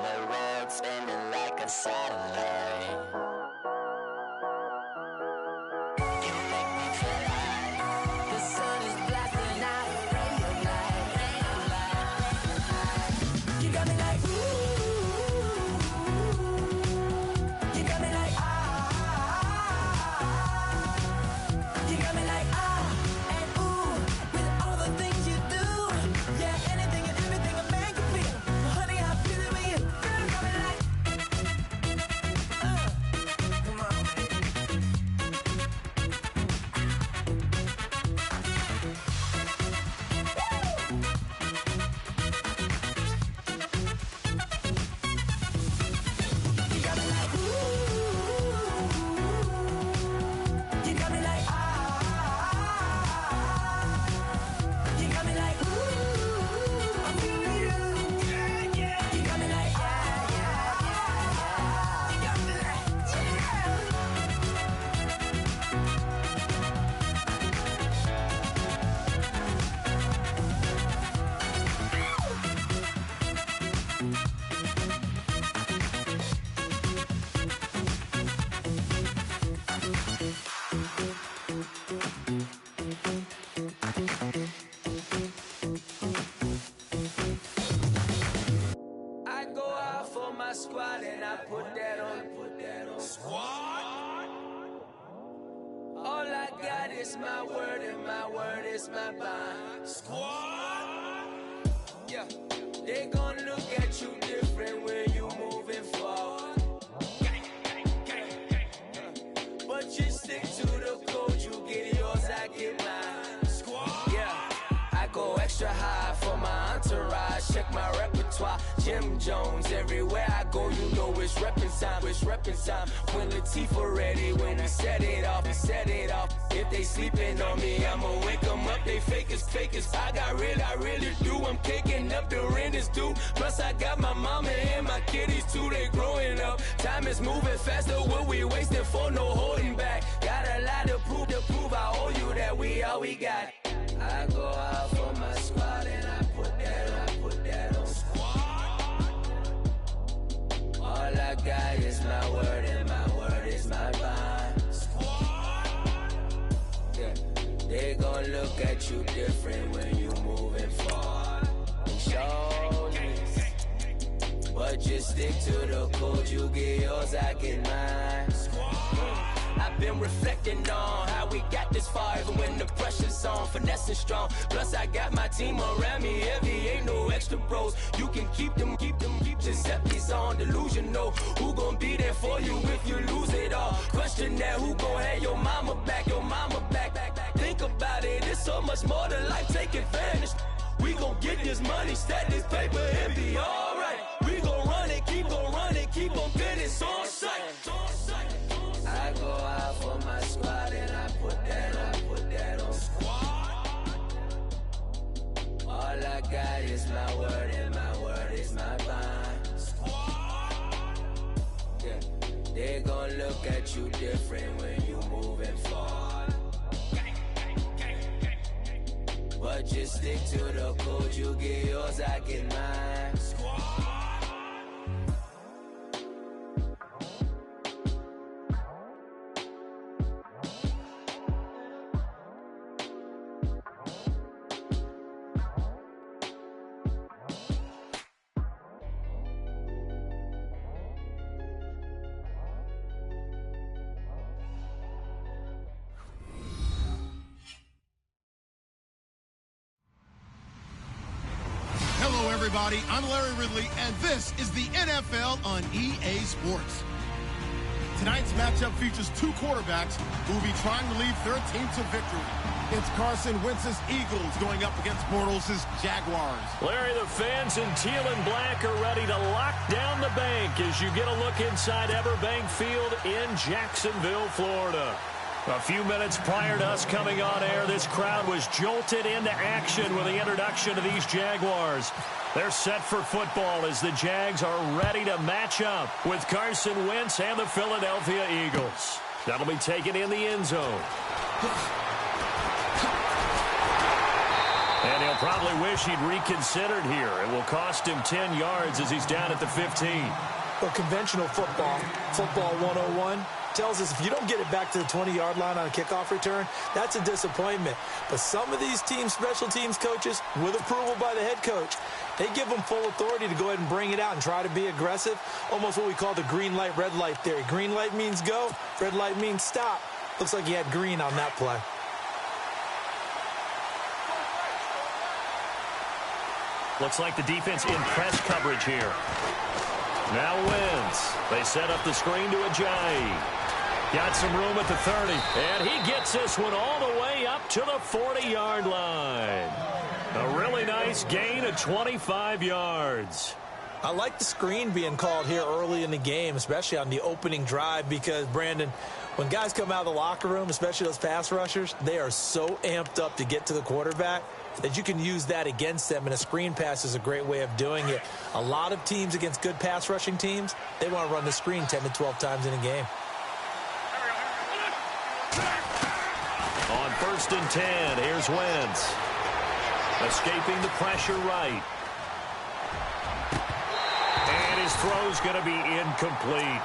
the world's spinning like a satellite. You make me feel like the sun is blasting out a ray of light. You got me like, ooh. You got me like, you got me like, and ooh, with all the things you do. Yeah, anything and everything a man can feel. Well, honey, I feel it with you. Girl, you got me like, come on, you got me like, ooh. You got me like, you got me like, ooh. I feel you. Yeah, yeah. You got me like, yeah, yeah, yeah. You got me like, yeah. I go out for my squad and I put that on. Squad. All I got is my word and my word is my bond. Squad. Yeah, they gon' look at you different when you moving Jim Jones. Everywhere I go, you know it's reppin' time. It's reppin' time. When Latifah ready, when we set it off, we set it off. If they sleeping on me, I'ma wake them up. They fakers. I really do. I'm kicking up the rent is due. Plus I got my mama and my kiddies too. They growing up. Time is moving faster. What we wasting for? No holding back. Got a lot to prove. I owe you that we all we got. I go out for my squad and I put that on squad. All I got is my word and my word is my bond. Squad. Yeah. They gon' look at you different when you moving forward. Show me. But just stick to the code. You get yours, I get mine. I've been reflecting on how we got this far, even when the pressure's on, finessing strong. Plus I got my team around me heavy, ain't no extra bros. You can keep them. Giuseppe's on delusional. Who gon' be there for you if you lose it all? Question that, who gon' have your mama back? Think about it, it's so much more to life, take advantage. We gon' get this money, stack this paper, and be alright. We gon' run it, keep on running, keep on getting on sight. I go out for my squad and I put that on squad. All I got is my word and my word is my bond. Squad. Yeah. They gon' look at you different when you moving forward. But just stick to the code, you get yours, I get mine. Squad.
Hello, everybody. I'm Larry Ridley, and this is the NFL on EA Sports. Tonight's matchup features two quarterbacks who will be trying to lead their team to victory. It's Carson Wentz's Eagles going up against Bortles' Jaguars.
Larry, the fans in teal and black are ready to lock down the bank as you get a look inside Everbank Field in Jacksonville, Florida. A few minutes prior to us coming on air, this crowd was jolted into action with the introduction of these Jaguars. They're set for football as the Jags are ready to match up with Carson Wentz and the Philadelphia Eagles. That'll be taken in the end zone. And he'll probably wish he'd reconsidered here. It will cost him 10 yards as he's down at the 15.
Well, conventional football 101, tells us if you don't get it back to the 20-yard line on a kickoff return, that's a disappointment. But some of these teams, special teams coaches, with approval by the head coach, they give them full authority to go ahead and bring it out and try to be aggressive, almost what we call the green light, red light theory. Green light means go, red light means stop. Looks like he had green on that play.
Looks like the defense in press coverage here. Now Wentz. They set up the screen to Ajayi. Got some room at the 30. And he gets this one all the way up to the 40-yard line. A really nice gain of 25 yards.
I like the screen being called here early in the game, especially on the opening drive, because, Brandon, when guys come out of the locker room, especially those pass rushers, they are so amped up to get to the quarterback that you can use that against them, and a screen pass is a great way of doing it. A lot of teams against good pass rushing teams, they want to run the screen 10 to 12 times in a game.
On 1st and 10, here's Wentz. Escaping the pressure right. And his throw's going to be incomplete.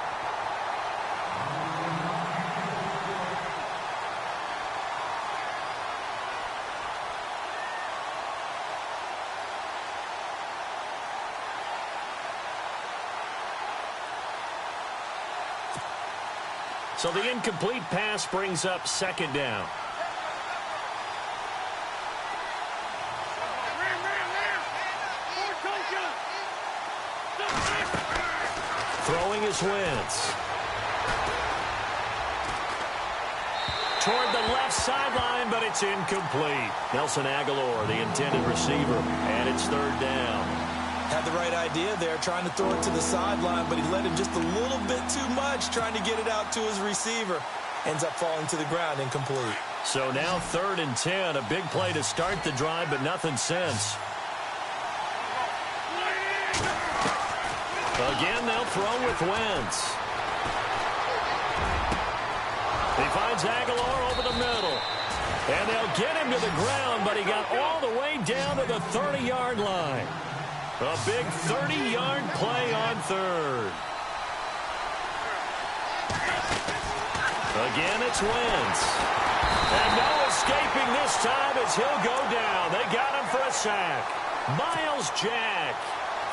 So the incomplete pass brings up 2nd down. Throwing is Wentz. Toward the left sideline, but it's incomplete. Nelson Aguilar, the intended receiver, and it's 3rd down.
Had the right idea there, trying to throw it to the sideline, but he let him just a little bit too much, trying to get it out to his receiver. Ends up falling to the ground, incomplete.
So now 3rd and 10, a big play to start the drive, but nothing since. Again, they'll throw with Wentz. He finds Aguilar over the middle. And they'll get him to the ground, but he got all the way down to the 30-yard line. A big 30-yard play on 3rd. Again, it's Wentz. And no escaping this time as he'll go down. They got him for a sack. Myles Jack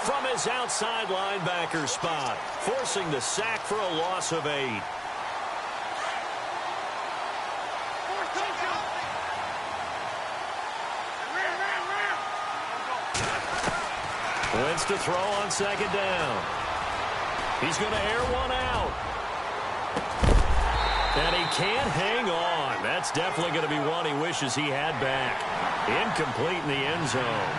from his outside linebacker spot, forcing the sack for a loss of 8. Wentz to throw on 2nd down. He's going to air one out. And he can't hang on. That's definitely going to be one he wishes he had back. Incomplete in the end zone.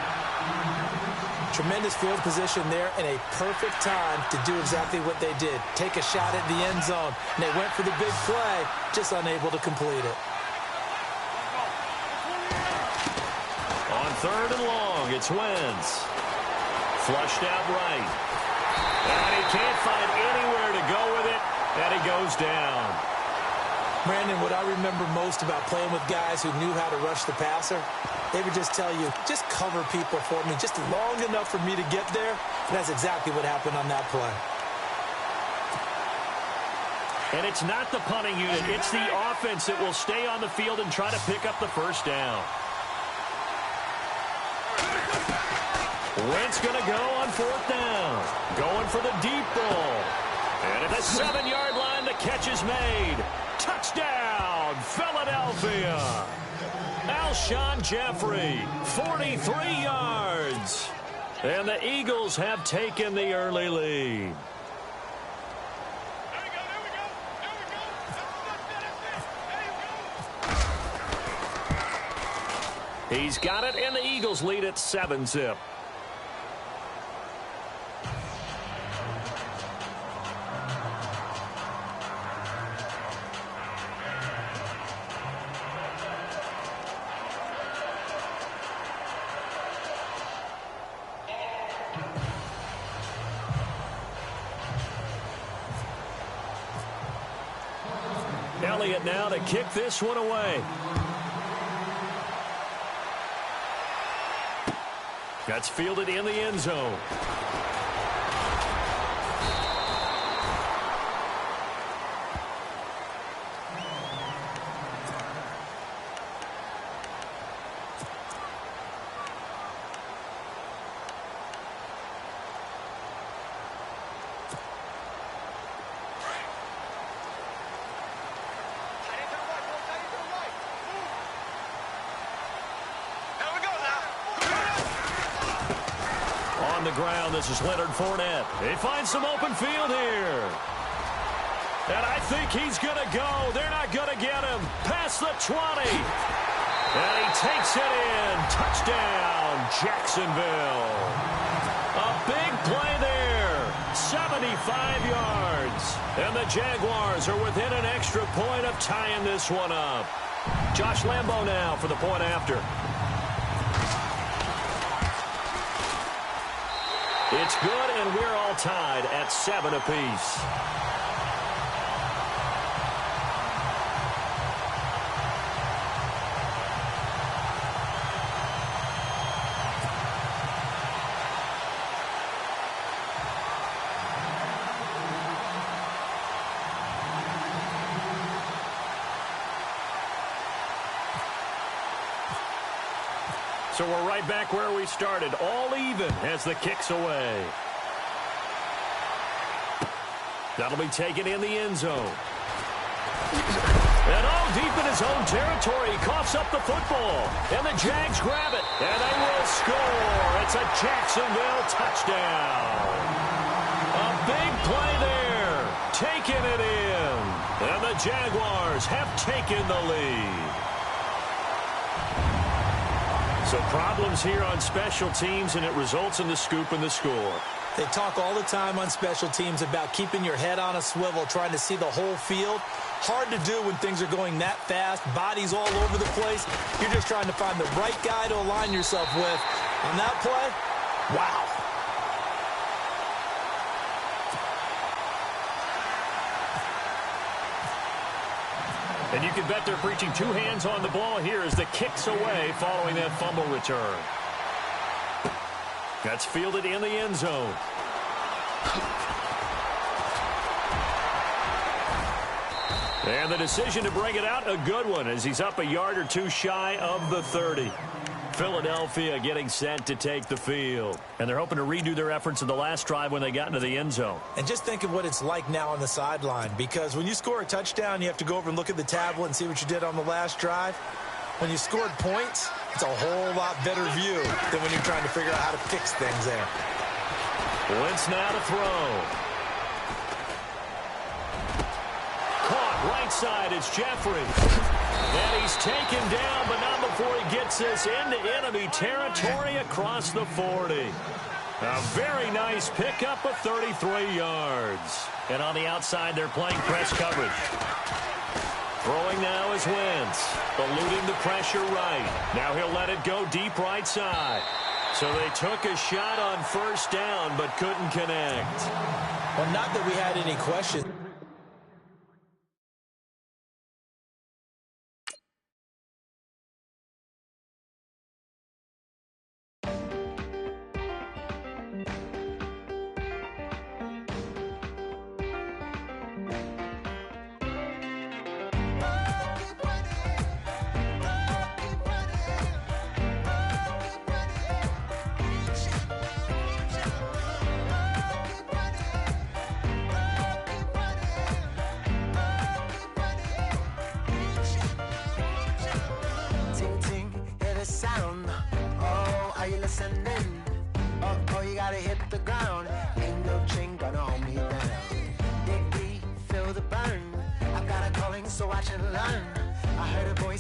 Tremendous field position there and a perfect time to do exactly what they did. Take a shot at the end zone. And they went for the big play, just unable to complete it.
On 3rd and long, it's Wentz. Flushed out right. And he can't find anywhere to go with it, and he goes down.
Brandon, what I remember most about playing with guys who knew how to rush the passer, they would just tell you, just cover people for me just long enough for me to get there. And that's exactly what happened on that play.
And it's not the punting unit. It's the offense that will stay on the field and try to pick up the 1st down. Wentz going to go on 4th down. Going for the deep ball. And at the 7-yard line, the catch is made. Touchdown, Philadelphia. Alshon Jeffrey, 43 yards. And the Eagles have taken the early lead. He's got it, and the Eagles lead at 7-zip. Elliott now to kick this one away. That's fielded in the end zone. On the ground, this is Leonard Fournette. He finds some open field here. And I think he's going to go. They're not going to get him. Past the 20. And he takes it in. Touchdown, Jacksonville. A big play there. 75 yards. And the Jaguars are within an extra point of tying this one up. Josh Lambo now for the point after. It's good, and we're all tied at 7 apiece. So we're right back where we started, all even as the kick's away. That'll be taken in the end zone. And all deep in his own territory, he coughs up the football. And the Jags grab it, and they will score. It's a Jacksonville touchdown. A big play there, taking it in. And the Jaguars have taken the lead. So problems here on special teams, and it results in the scoop and the score.
They talk all the time on special teams about keeping your head on a swivel, trying to see the whole field. Hard to do when things are going that fast, bodies all over the place. You're just trying to find the right guy to align yourself with. On that play, wow.
And you can bet they're preaching two hands on the ball here as the kick's away following that fumble return. That's fielded in the end zone. And the decision to bring it out, a good one, as he's up a yard or two shy of the 30. Philadelphia getting set to take the field. And they're hoping to redo their efforts in the last drive when they got into the end zone.
And just think of what it's like now on the sideline, because when you score a touchdown, you have to go over and look at the tablet and see what you did on the last drive. When you scored points, it's a whole lot better view than when you're trying to figure out how to fix things there.
Wentz now to throw. Caught right side, it's Jeffries. And he's taken down, but not before he gets this into enemy territory across the 40. A very nice pickup of 33 yards. And on the outside, they're playing press coverage. Throwing now is Wentz, eluding the pressure right. Now he'll let it go deep right side. So they took a shot on first down, but couldn't connect.
Well, not that we had any question.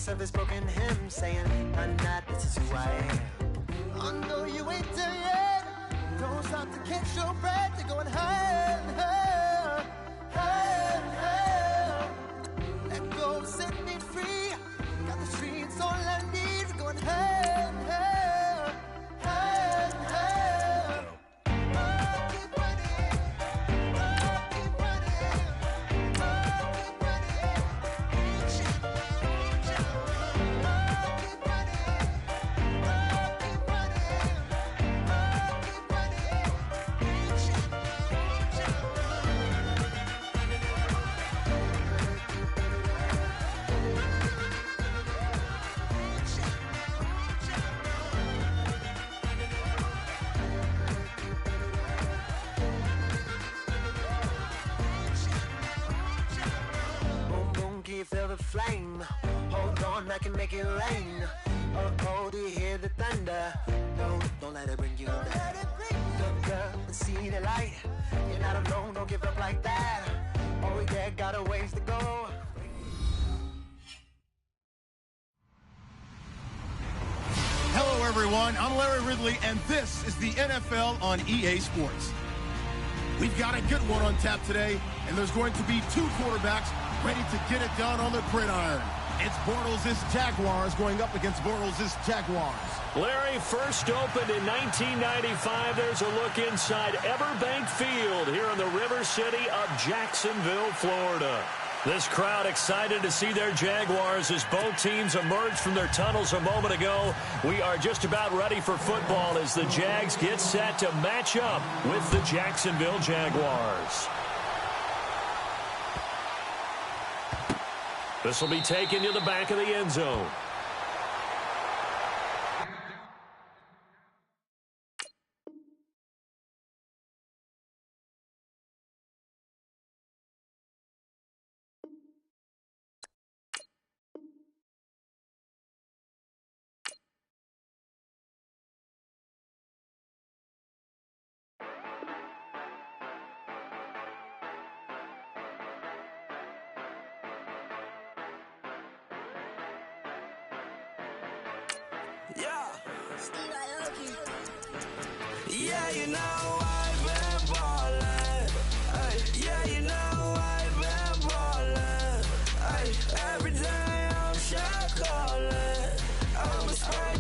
Of this broken hymn saying, "I'm not, this is who I am." I know you ain't there yet. Don't stop to catch your breath. You're going higher and higher, higher and higher. Let go, set me free. Got the streets all I need. We're going higher and higher, higher and higher. Keep running, keep running, keep running. Feel the flame. Hold on, I can make it rain. Oh, do you hear the thunder? No, don't let it bring you down. Look up and see the light. You're not alone, don't give up like that. Oh, yeah, got a ways to go.
Hello, everyone. I'm Larry Ridley, and this is the NFL on EA Sports. We've got a good one on tap today, and there's going to be two quarterbacks ready to get it done on the gridiron. It's Bortles' Jaguars going up against Bortles' Jaguars.
Larry, first opened in 1995. There's a look inside Everbank Field here in the River City of Jacksonville, Florida. This crowd excited to see their Jaguars as both teams emerged from their tunnels a moment ago. We are just about ready for football as the Jags get set to match up with the Jacksonville Jaguars. This will be taken to the back of the end zone.
Yeah, you know I've been ballin'. Yeah, you know I've been ballin'. Every day I'm shot callin'. I'm a spray.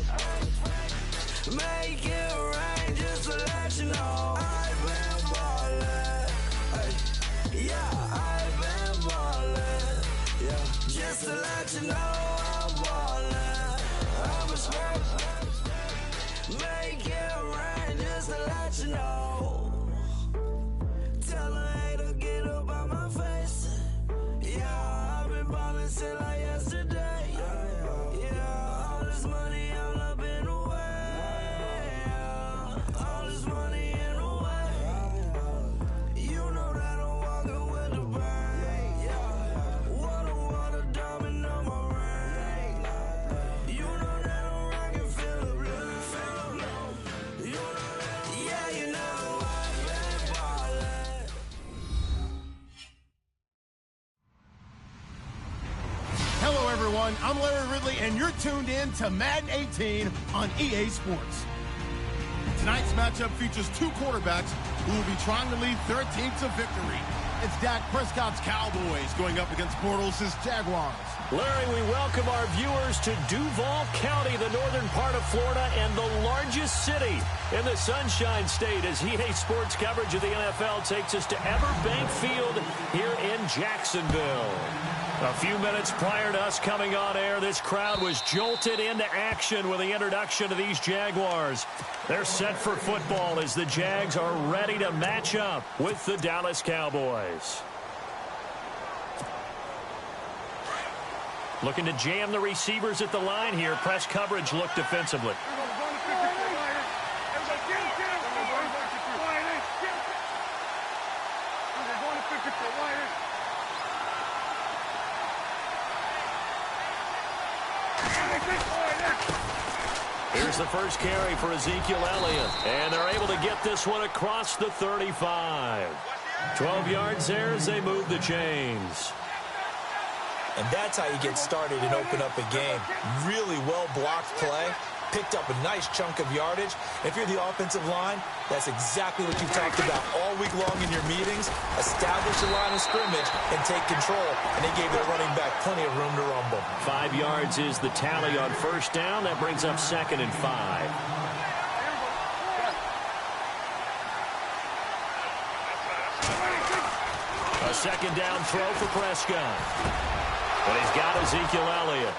Make it rain just to let you know I've been ballin'. Yeah, I've been ballin'. Yeah, just to let you know I'm ballin'. I'm a spray. Make it rain just to let you know. Tell a hater get up on my face. Yeah, I've been ballin' since like yesterday. Yeah, all this money all up in the way. All this money in the way. You know that I'm walking with the bank. Yeah, water diamond on my ring. You know that I'm rockin' feel the blue. You know that, yeah, you know I've been ballin'.
Hello, everyone. I'm Larry Ridley, and you're tuned in to Madden 18 on EA Sports. Tonight's matchup features two quarterbacks who will be trying to lead their team to victory. It's Dak Prescott's Cowboys going up against Bortles' Jaguars.
Larry, we welcome our viewers to Duval County, the northern part of Florida, and the largest city in the Sunshine State, as EA Sports coverage of the NFL takes us to Everbank Field here in Jacksonville. A few minutes prior to us coming on air, this crowd was jolted into action with the introduction of these Jaguars. They're set for football as the Jags are ready to match up with the Dallas Cowboys. Looking to jam the receivers at the line here. Press coverage look defensively. Here's the first carry for Ezekiel Elliott. And they're able to get this one across the 35. 12 yards there as they move the chains.
And that's how you get started and open up a game. Really well-blocked play. Picked up a nice chunk of yardage. If you're the offensive line, that's exactly what you've talked about all week long in your meetings. Establish the line of scrimmage and take control. And they gave their running back plenty of room to rumble.
5 yards is the tally on first down. That brings up 2nd and 5. A second down throw for Prescott. But he's got Ezekiel Elliott.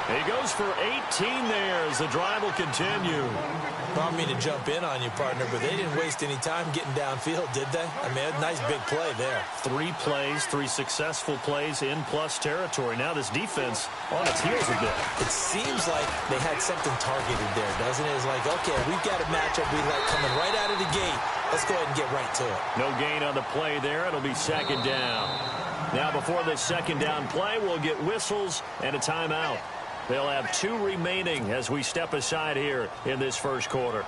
He goes for 18 there as the drive will continue.
I don't mean to jump in on you, partner, but they didn't waste any time getting downfield, did they? I mean, a nice big play there.
3 plays, 3 successful plays in plus territory. Now this defense on its heels a bit.
It seems like they had something targeted there, doesn't it? It's like, okay, we've got a matchup we like coming right out of the gate. Let's go ahead and get right to it.
No gain on the play there. It'll be second down. Now before this second down play, we'll get whistles and a timeout. They'll have 2 remaining as we step aside here in this first quarter.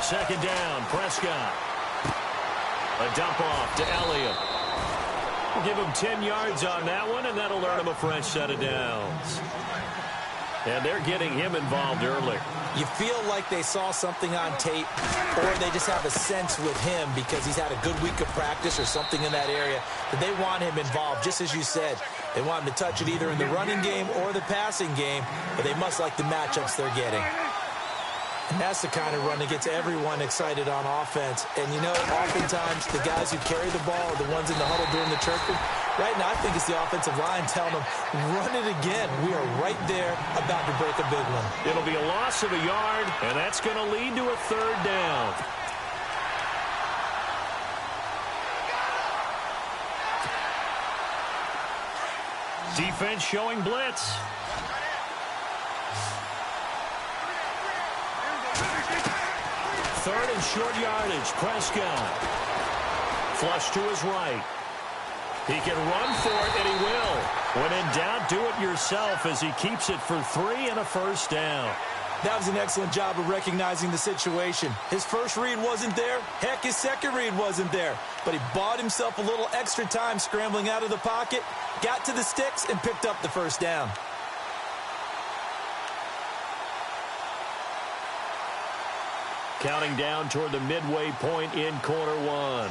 Second down, Prescott. A dump off to Elliott. We'll give him 10 yards on that one, and that'll earn him a fresh set of downs. And they're getting him involved early.
You feel like they saw something on tape, or they just have a sense with him because he's had a good week of practice or something in that area that they want him involved. Just as you said, they want him to touch it either in the running game or the passing game, but they must like the matchups they're getting. And that's the kind of run that gets everyone excited on offense. And, you know, oftentimes the guys who carry the ball are the ones in the huddle doing the chirping. Right now, I think it's the offensive line telling them, run it again. We are right there about to break a big one.
It'll be a loss of a yard, and that's going to lead to a third down. Defense showing blitz. Third and short yardage, Prescott. Flush to his right. He can run for it, and he will. When in doubt, do it yourself as he keeps it for 3 and a first down.
That was an excellent job of recognizing the situation. His first read wasn't there. Heck, his second read wasn't there. But he bought himself a little extra time scrambling out of the pocket, got to the sticks, and picked up the first down.
Counting down toward the midway point in quarter one.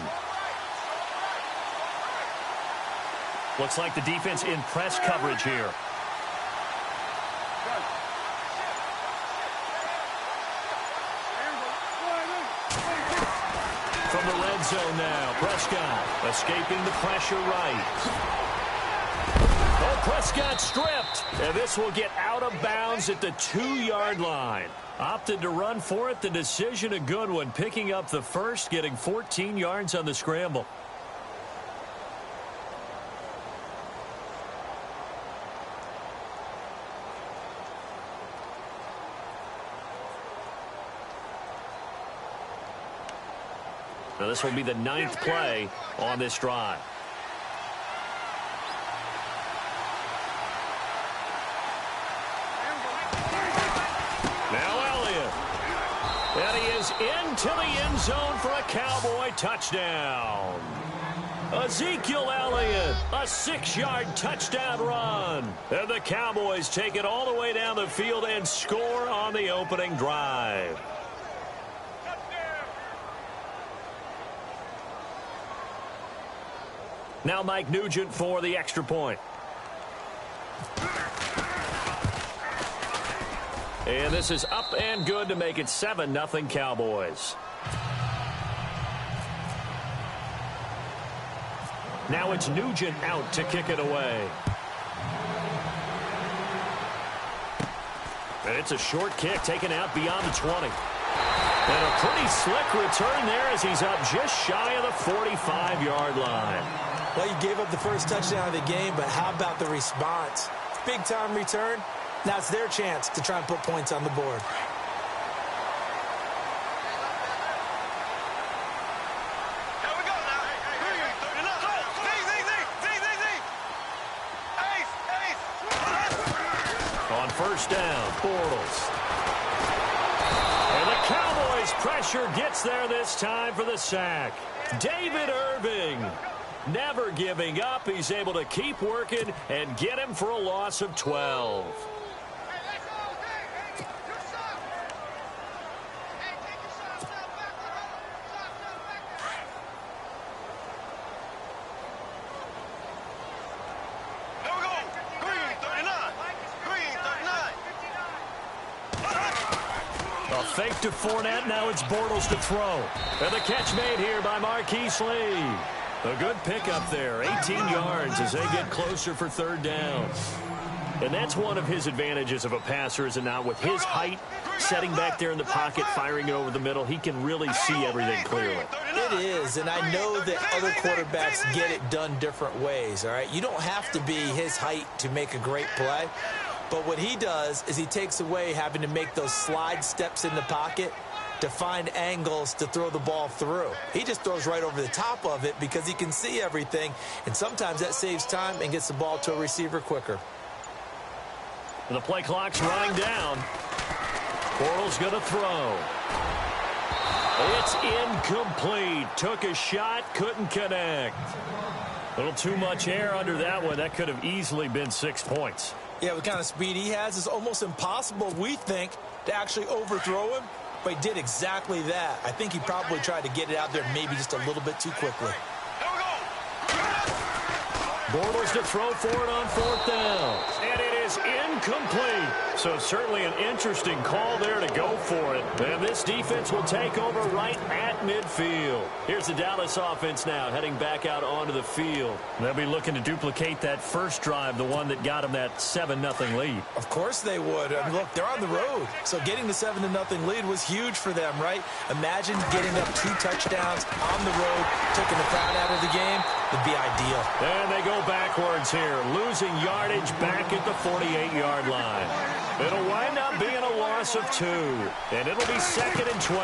Looks like the defense in press coverage here. From the red zone now, Prescott escaping the pressure right. Oh, Prescott stripped. And this will get out of bounds at the 2-yard line. Opted to run for it. The decision a good one. Picking up the first, getting 14 yards on the scramble. Now this will be the 9th play on this drive. Now Elliott. And he is into the end zone for a Cowboy touchdown. Ezekiel Elliott, a 6-yard touchdown run. And the Cowboys take it all the way down the field and score on the opening drive. Now Mike Nugent for the extra point. And this is up and good to make it 7-0 Cowboys. Now it's Nugent out to kick it away. And it's a short kick taken out beyond the 20. And a pretty slick return there as he's up just shy of the 45-yard line.
Well, you gave up the first touchdown of the game, but how about the response? Big-time return. Now it's their chance to try and put points on the board.
On first down, Bortles. And the Cowboys' pressure gets there this time for the sack. David Irving. Never giving up. He's able to keep working and get him for a loss of 12. A fake to Fournette. Now it's Bortles to throw. And the catch made here by Marquise Lee. A good pickup there, 18 yards as they get closer for third down. And that's one of his advantages of a passer, is it not? With his height, setting back there in the pocket, firing it over the middle, he can really see everything clearly.
It is, and I know that other quarterbacks get it done different ways, all right? You don't have to be his height to make a great play. But what he does is he takes away having to make those slide steps in the pocket to find angles to throw the ball through. He just throws right over the top of it because he can see everything, and sometimes that saves time and gets the ball to a receiver quicker.
The play clock's running down. Bortles going to throw. It's incomplete. Took a shot, couldn't connect. A little too much air under that one. That could have easily been 6 points.
Yeah, with the kind of speed he has, it's almost impossible, we think, to actually overthrow him. But he did exactly that. I think he probably tried to get it out there maybe just a little bit too quickly.
Bortles to throw for it on fourth down. And it is incomplete. So certainly an interesting call there to go for it. And this defense will take over right at midfield. Here's the Dallas offense now heading back out onto the field. They'll be looking to duplicate that first drive, the one that got them that 7-0 lead.
Of course they would. I mean, look, they're on the road. So getting the 7-0 lead was huge for them, right? Imagine getting up 2 touchdowns on the road, taking the crowd out of the game. Would be ideal.
And they go backwards here, losing yardage back at the 48-yard line. It'll wind up being a loss of 2, and it'll be 2nd and 12.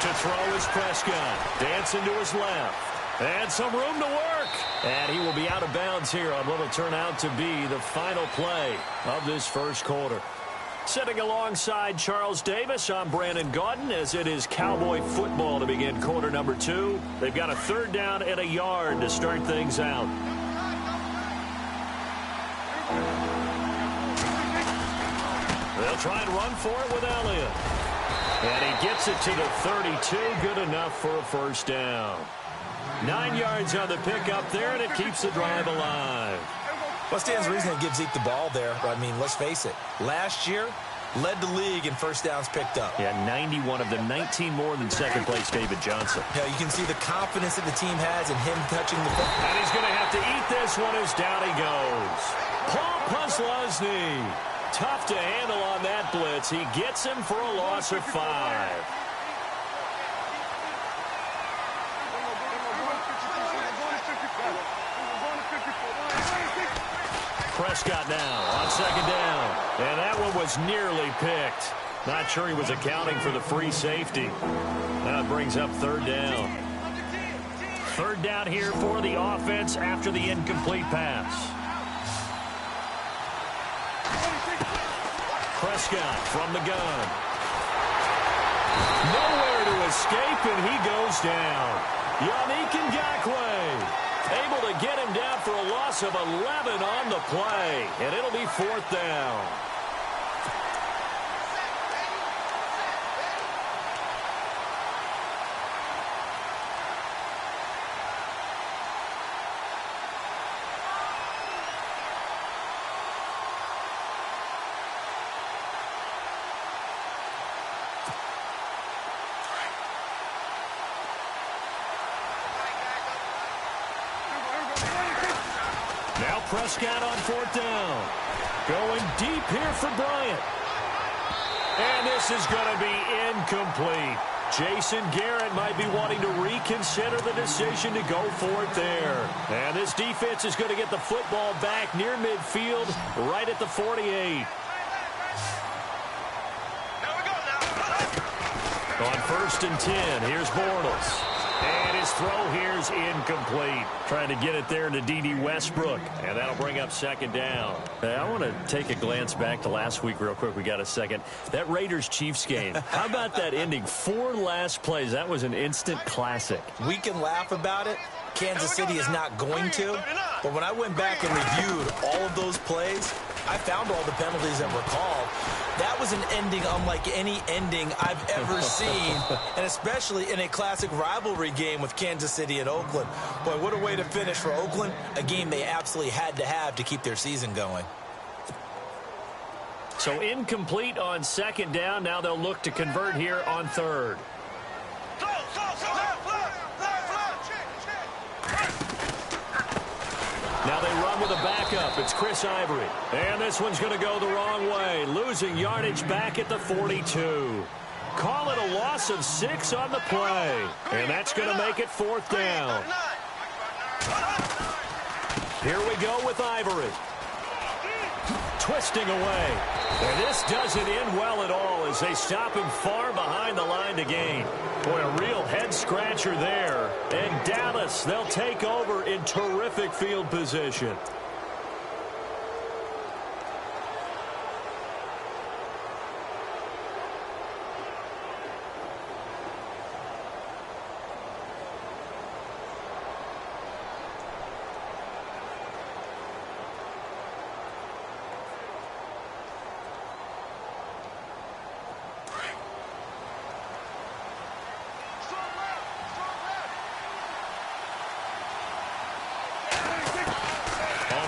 To throw is Prescott, dancing to his left, and some room to work. And he will be out of bounds here on what will turn out to be the final play of this first quarter. Sitting alongside Charles Davis, I'm Brandon Gaudin, as it is Cowboy football to begin quarter number 2. They've got a 3rd down and a yard to start things out. They'll try and run for it with Elliott. And he gets it to the 32. Good enough for a 1st down. 9 yards on the pickup there, and it keeps the drive alive.
What stands to reason it gives Zeke the ball there? I mean, let's face it. Last year, led the league in 1st downs picked up.
Yeah, 91 of them, 19 more than 2nd place David Johnson.
Yeah, you can see the confidence that the team has in him touching the football.
And he's going to have to eat this one as down he goes. Paul Posluszny. Tough to handle on that blitz. He gets him for a loss of 5. Prescott now on 2nd down. And that one was nearly picked. Not sure he was accounting for the free safety. That brings up 3rd down. 3rd down here for the offense after the incomplete pass. Prescott from the gun. Nowhere to escape, and he goes down. Yannick Ngakoue able to get him down for a loss of 11 on the play, and it'll be 4th down. Now Prescott on 4th down. Going deep here for Bryant. And this is going to be incomplete. Jason Garrett might be wanting to reconsider the decision to go for it there. And this defense is going to get the football back near midfield, right at the 48. On 1st and 10, here's Bortles. And his throw here is incomplete. Trying to get it there to D.D. Westbrook. And that'll bring up 2nd down. Hey, I want to take a glance back to last week real quick. We got a second. That Raiders-Chiefs game. How about that ending? 4 last plays. That was an instant classic.
We can laugh about it. Kansas City is not going to. But when I went back and reviewed all of those plays, I found all the penalties that were called. That was an ending unlike any ending I've ever seen, and especially in a classic rivalry game with Kansas City and Oakland. Boy, what a way to finish for Oakland, a game they absolutely had to have to keep their season going.
So incomplete on 2nd down. Now they'll look to convert here on 3rd. Now they run with a backup. It's Chris Ivory. And this one's going to go the wrong way. Losing yardage back at the 42. Call it a loss of 6 on the play. And that's going to make it 4th down. Here we go with Ivory. Twisting away. And this doesn't end well at all as they stop him far behind the line to gain. Boy, a real head-scratcher there. And Dallas, they'll take over in terrific field position.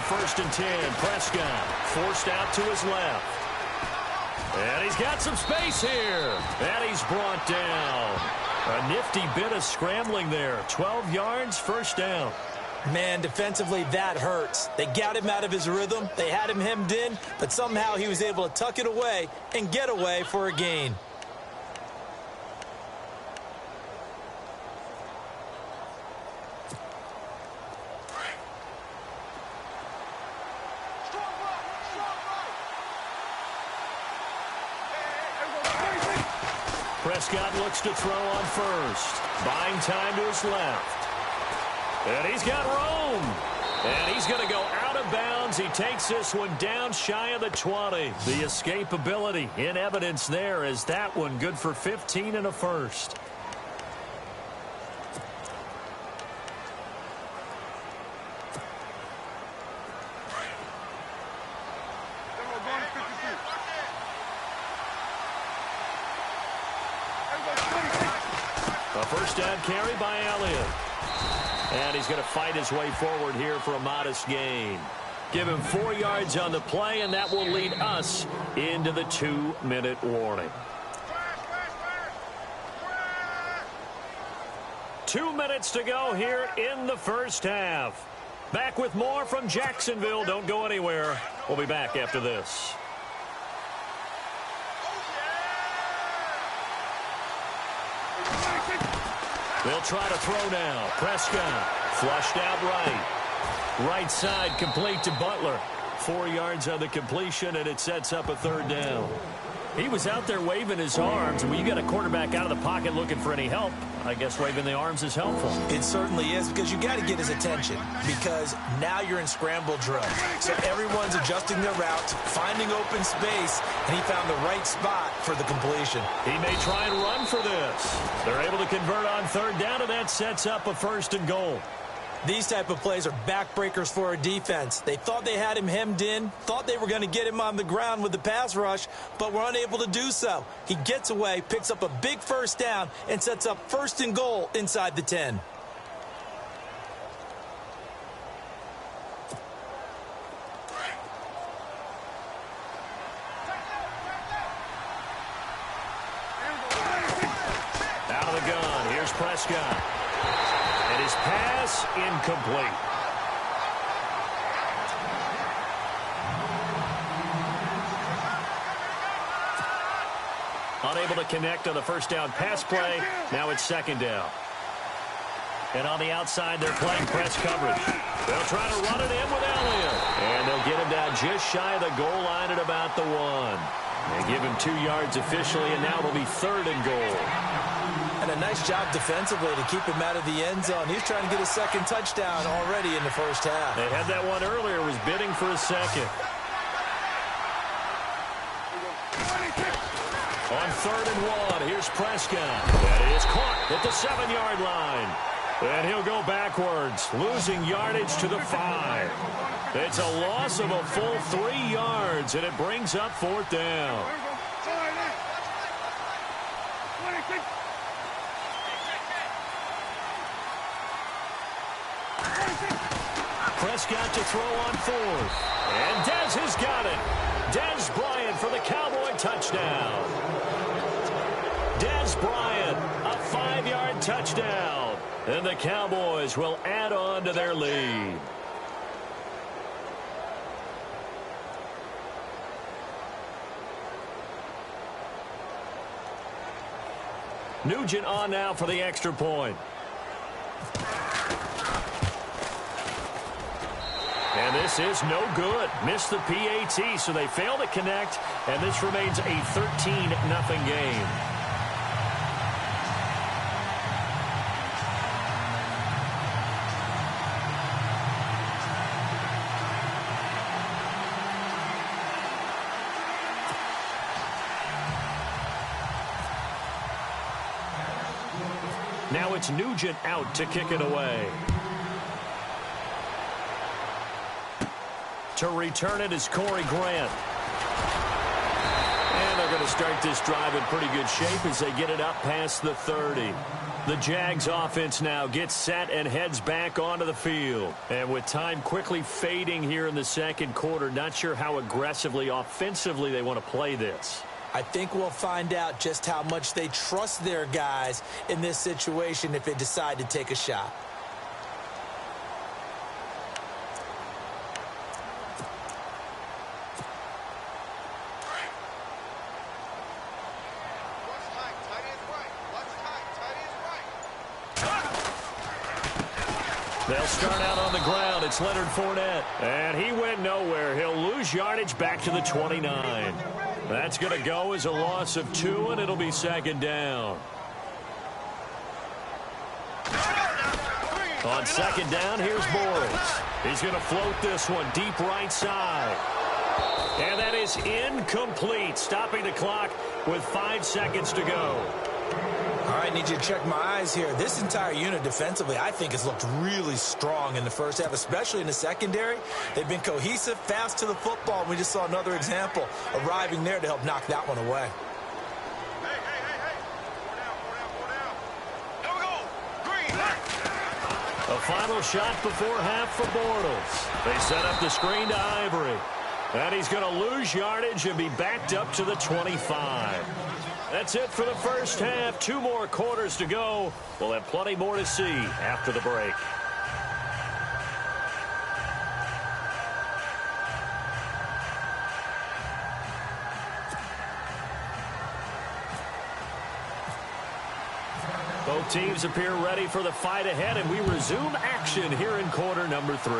First and 10, Prescott forced out to his left. And he's got some space here. And he's brought down. A nifty bit of scrambling there. 12 yards, 1st down.
Man, defensively, that hurts. They got him out of his rhythm. They had him hemmed in, but somehow he was able to tuck it away and get away for a gain.
Prescott looks to throw on 1st. Buying time to his left. And he's got room. And he's going to go out of bounds yards. He takes this one down shy of the 20. The escapability in evidence there as that one good for 15 and a first. A first down carry by Elliott. And he's going to fight his way forward here for a modest gain. Give him 4 yards on the play, and that will lead us into the 2-minute warning. 2 minutes to go here in the first half. Back with more from Jacksonville. Don't go anywhere. We'll be back after this. They'll try to throw now. Prescott flushed out right. Right side complete to Butler. 4 yards on the completion, and it sets up a third down. He was out there waving his arms, and when you got a quarterback out of the pocket looking for any help, I guess waving the arms is helpful.
It certainly is, because you got to get his attention, because now you're in scramble drill. So everyone's adjusting their route, finding open space, and he found the right spot for the completion.
He may try and run for this. They're able to convert on third down, and that sets up a first and goal.
These type of plays are backbreakers for a defense. They thought they had him hemmed in, thought they were going to get him on the ground with the pass rush, but were unable to do so. He gets away, picks up a big first down, and sets up first and goal inside the 10.
Out of the gun, here's Prescott. And his pass incomplete. Unable to connect on the first down pass play. Now it's second down. And on the outside, they're playing press coverage. They'll try to run it in with Elliott. And they'll get him down just shy of the goal line at about the 1. They give him 2 yards officially, and now it'll be third and goal.
And a nice job defensively to keep him out of the end zone. He's trying to get a second touchdown already in the first half.
They had that one earlier, was bidding for a second. On third and 1, here's Prescott. And he is caught at the 7-yard line. And he'll go backwards, losing yardage to the 5. It's a loss of a full 3 yards, and it brings up fourth down. Prescott to throw on fourth. And Dez has got it. Dez Bryant for the Cowboy touchdown. Dez Bryant, a 5-yard touchdown. And the Cowboys will add on to their lead. Nugent on now for the extra point. And this is no good. Missed the PAT, so they fail to connect, and this remains a 13-0 game. Now it's Nugent out to kick it away. To return it is Corey Grant. And they're going to start this drive in pretty good shape as they get it up past the 30. The Jags offense now gets set and heads back onto the field. And with time quickly fading here in the second quarter, not sure how aggressively, offensively they want to play this.
I think we'll find out just how much they trust their guys in this situation if they decide to take a shot.
They'll start out on the ground. It's Leonard Fournette. And he went nowhere. He'll lose yardage back to the 29. That's going to go as a loss of 2, and it'll be second down. On second down, here's Bortles. He's going to float this one deep right side. And that is incomplete, stopping the clock with 5 seconds to go.
All right, I need you to check my eyes here. This entire unit defensively, I think, has looked really strong in the first half, especially in the secondary. They've been cohesive, fast to the football. We just saw another example arriving there to help knock that one away.
A final shot before half for Bortles. They set up the screen to Ivory. And he's going to lose yardage and be backed up to the 25. That's it for the first half. 2 more quarters to go. We'll have plenty more to see after the break. Both teams appear ready for the fight ahead, and we resume action here in quarter number 3.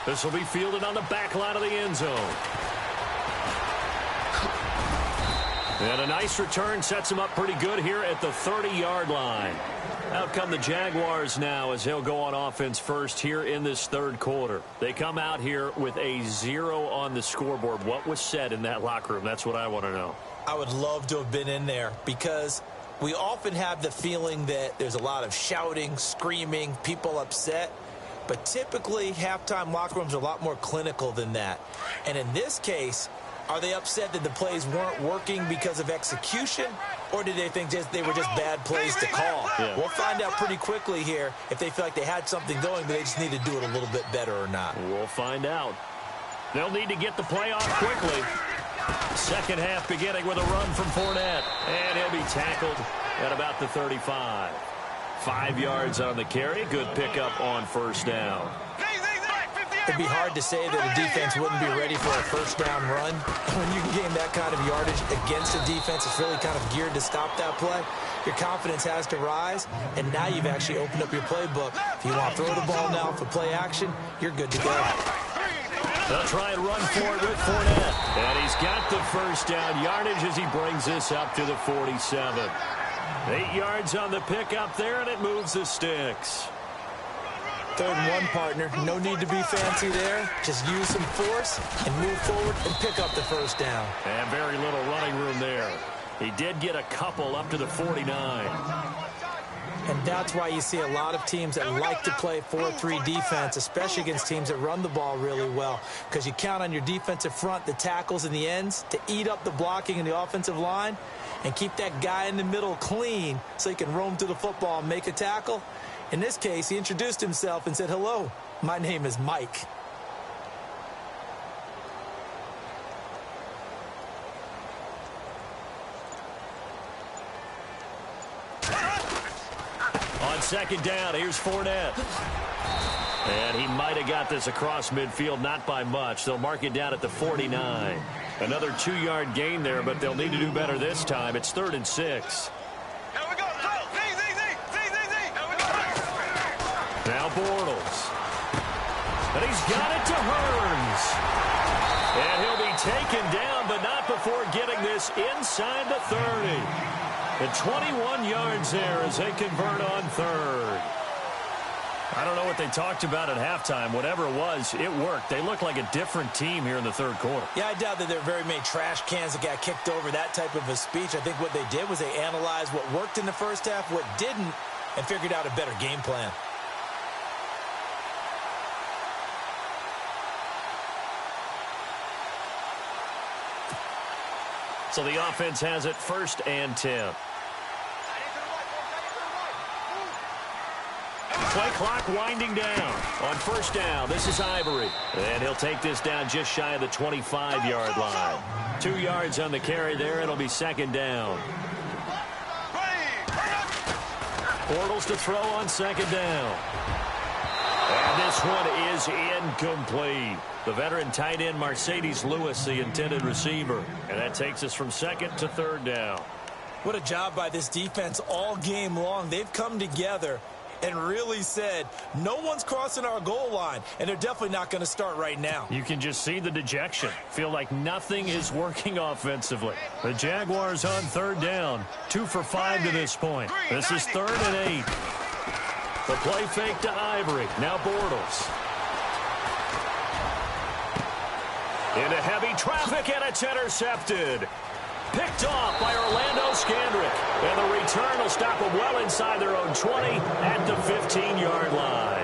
This will be fielded on the back line of the end zone. And a nice return sets him up pretty good here at the 30-yard line. Out come the Jaguars now as they'll go on offense first here in this third quarter. They come out here with a 0 on the scoreboard. What was said in that locker room? That's what I want to know.
I would love to have been in there because we often have the feeling that there's a lot of shouting, screaming, people upset. But typically, halftime locker rooms are a lot more clinical than that. And in this case, are they upset that the plays weren't working because of execution? Or did they think they were just bad plays to call?
Yeah.
We'll find out pretty quickly here if they feel like they had something going, but they just need to do it a little bit better or not.
We'll find out. They'll need to get the play off quickly. Second half beginning with a run from Fournette. And he'll be tackled at about the 35. 5 yards on the carry. Good pickup on first down.
It'd be hard to say that a defense wouldn't be ready for a first down run. When you can gain that kind of yardage against a defense that's really kind of geared to stop that play, your confidence has to rise, and now you've actually opened up your playbook. If you want to throw the ball now for play action, you're good to go.
They'll try and run for it with Fournette. And he's got the first down yardage as he brings this up to the 47. 8 yards on the pickup there, and it moves the sticks.
3rd and 1, partner. No need to be fancy there. Just use some force and move forward and pick up the first down.
And very little running room there. He did get a couple up to the 49.
And that's why you see a lot of teams that like to play 4-3 defense, especially against teams that run the ball really well, because you count on your defensive front, the tackles and the ends, to eat up the blocking in the offensive line and keep that guy in the middle clean so he can roam to the football and make a tackle. In this case, he introduced himself and said, "Hello, my name is Mike."
On second down, here's Fournette. And he might have got this across midfield, not by much. They'll mark it down at the 49. Another 2-yard gain there, but they'll need to do better this time. It's 3rd and 6. Now Bortles. And he's got it to Hurns. And he'll be taken down, but not before getting this inside the 30. And 21 yards there as they convert on 3rd. I don't know what they talked about at halftime. Whatever it was, it worked. They look like a different team here in the 3rd quarter.
Yeah, I doubt that there are very many trash cans that got kicked over, that type of a speech. I think what they did was they analyzed what worked in the first half, what didn't, and figured out a better game plan.
So the offense has it 1st and 10. Play clock winding down. On first down, this is Ivory. And he'll take this down just shy of the 25-yard line. 2 yards on the carry there. It'll be 2nd down. Bortles to throw on 2nd down. And this one is incomplete. The veteran tight end Mercedes Lewis, the intended receiver. And that takes us from 2nd to 3rd down.
What a job by this defense all game long. They've come together and really said, no one's crossing our goal line, and they're definitely not going to start right now.
You can just see the dejection. Feel like nothing is working offensively. The Jaguars on 3rd down. 2 for 5 to this point. This is 3rd and 8. The play fake to Ivory. Now Bortles. Into heavy traffic, and it's intercepted. Picked off by Orlando Scandrick. And the return will stop them well inside their own 20 at the 15-yard line.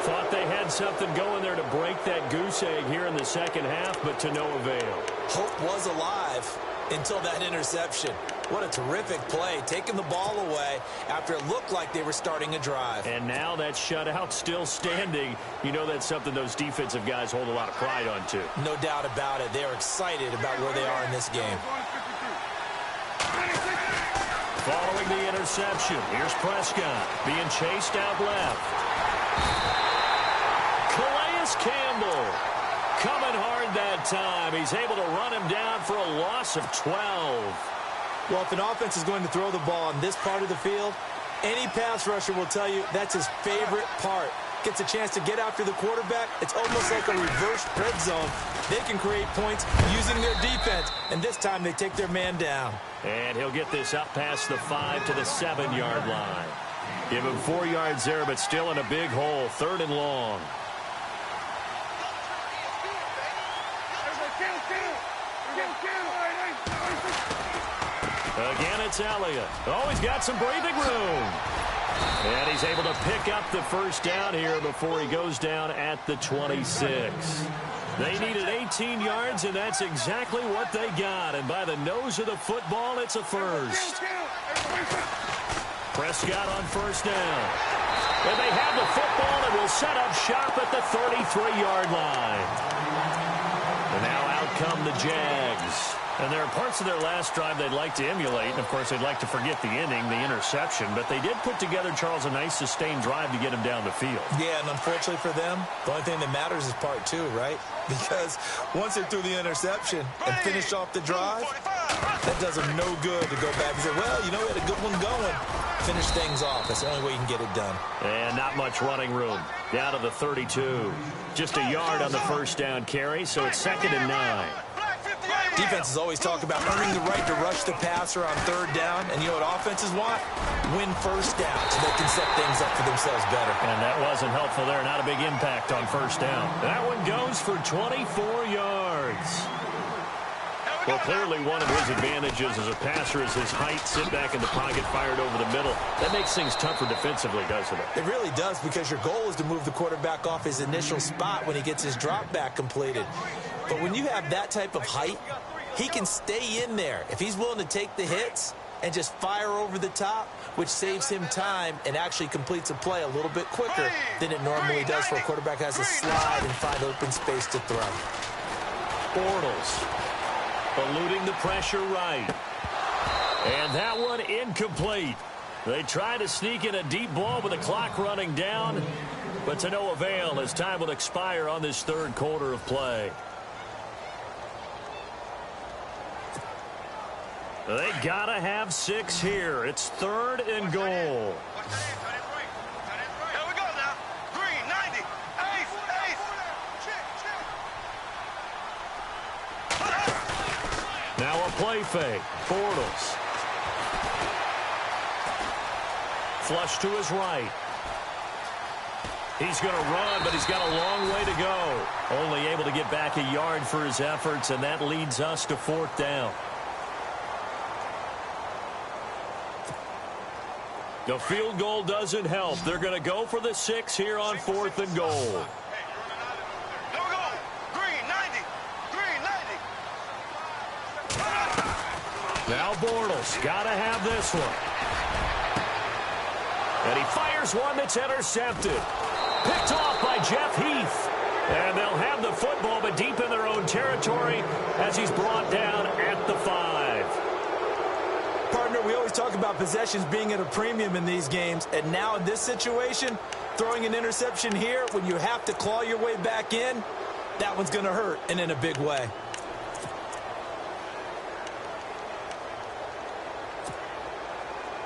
Thought they had something going there to break that goose egg here in the second half, but to no avail.
Hope was alive until that interception. What a terrific play, taking the ball away after it looked like they were starting a drive.
And now that shutout still standing. You know that's something those defensive guys hold a lot of pride on, too.
No doubt about it. They are excited about where they are in this game.
Following the interception, here's Prescott being chased out left. Calais Campbell coming hard that time. He's able to run him down for a loss of 12.
Well, if an offense is going to throw the ball on this part of the field, any pass rusher will tell you that's his favorite part. Gets a chance to get after the quarterback. It's almost like a reverse red zone. They can create points using their defense, and this time they take their man down.
And he'll get this up past the 5 to the 7-yard line. Give him 4 yards there, but still in a big hole. 3rd and long. Again, it's Elliott. Oh, he's got some breathing room. And he's able to pick up the first down here before he goes down at the 26. They needed 18 yards, and that's exactly what they got. And by the nose of the football, it's a first. Prescott on first down. And they have the football and will set up shop at the 33-yard line. And now out come the Jags. And there are parts of their last drive they'd like to emulate. And, of course, they'd like to forget the inning, the interception. But they did put together, Charles, a nice sustained drive to get him down the field.
Yeah, and unfortunately for them, the only thing that matters is part 2, right? Because once they threw the interception and finished off the drive, that does them no good to go back and say, well, you know, we had a good one going. Finish things off. That's the only way you can get it done.
And not much running room. Down to the 32. Just a yard on the first down carry, so it's 2nd and 9.
Defenses always talk about earning the right to rush the passer on 3rd down. And you know what offenses want? Win first down so they can set things up for themselves better.
And that wasn't helpful there. Not a big impact on first down. That one goes for 24 yards. Well, clearly one of his advantages as a passer is his height. Sit back in the pocket, fired over the middle. That makes things tougher defensively, doesn't it?
It really does, because your goal is to move the quarterback off his initial spot when he gets his drop back completed. But when you have that type of height, he can stay in there. If he's willing to take the hits and just fire over the top, which saves him time and actually completes a play a little bit quicker than it normally does for a quarterback has to slide and find open space to throw.
Bortles eluding the pressure right. And that one incomplete. They try to sneak in a deep ball with the clock running down, but to no avail as time will expire on this 3rd quarter of play. They gotta have 6 here. It's 3rd and goal. Now a play fake. Bortles. Flush to his right. He's going to run, but he's got a long way to go. Only able to get back a yard for his efforts, and that leads us to 4th down. The field goal doesn't help. They're going to go for the 6 here on 4th and goal. Now Bortles got to have this one. And he fires one that's intercepted. Picked off by Jeff Heath. And they'll have the football, but deep in their own territory as he's brought down at the 5.
Partner, we always talk about possessions being at a premium in these games. And now in this situation, throwing an interception here when you have to claw your way back in, that one's going to hurt, and in a big way.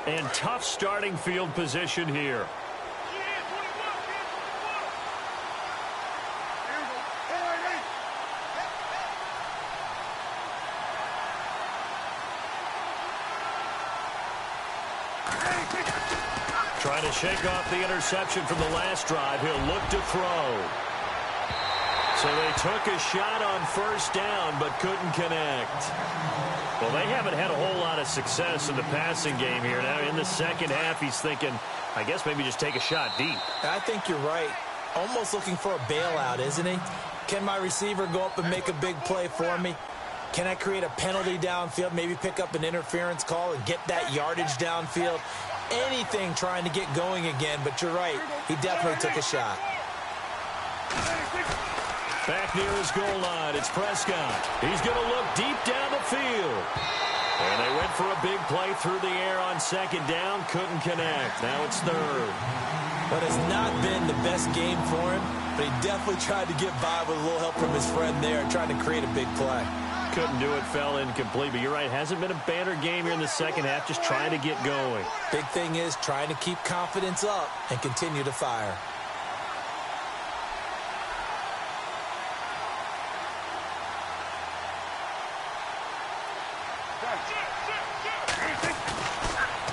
And tough starting field position here. Trying to shake off the interception from the last drive. He'll look to throw. So they took a shot on first down, but couldn't connect. Well, they haven't had a whole lot of success in the passing game here. Now, in the second half, he's thinking, I guess maybe just take a shot deep.
I think you're right. Almost looking for a bailout, isn't he? Can my receiver go up and make a big play for me? Can I create a penalty downfield, maybe pick up an interference call and get that yardage downfield? Anything trying to get going again, but you're right. He definitely took a shot.
Back near his goal line, it's Prescott. He's going to look deep down the field. And they went for a big play through the air on second down. Couldn't connect. Now it's third.
But it's not been the best game for him, but he definitely tried to get by with a little help from his friend there, trying to create a big play.
Couldn't do it, fell incomplete. But you're right, hasn't been a banner game here in the second half, just trying to get going.
Big thing is trying to keep confidence up and continue to fire.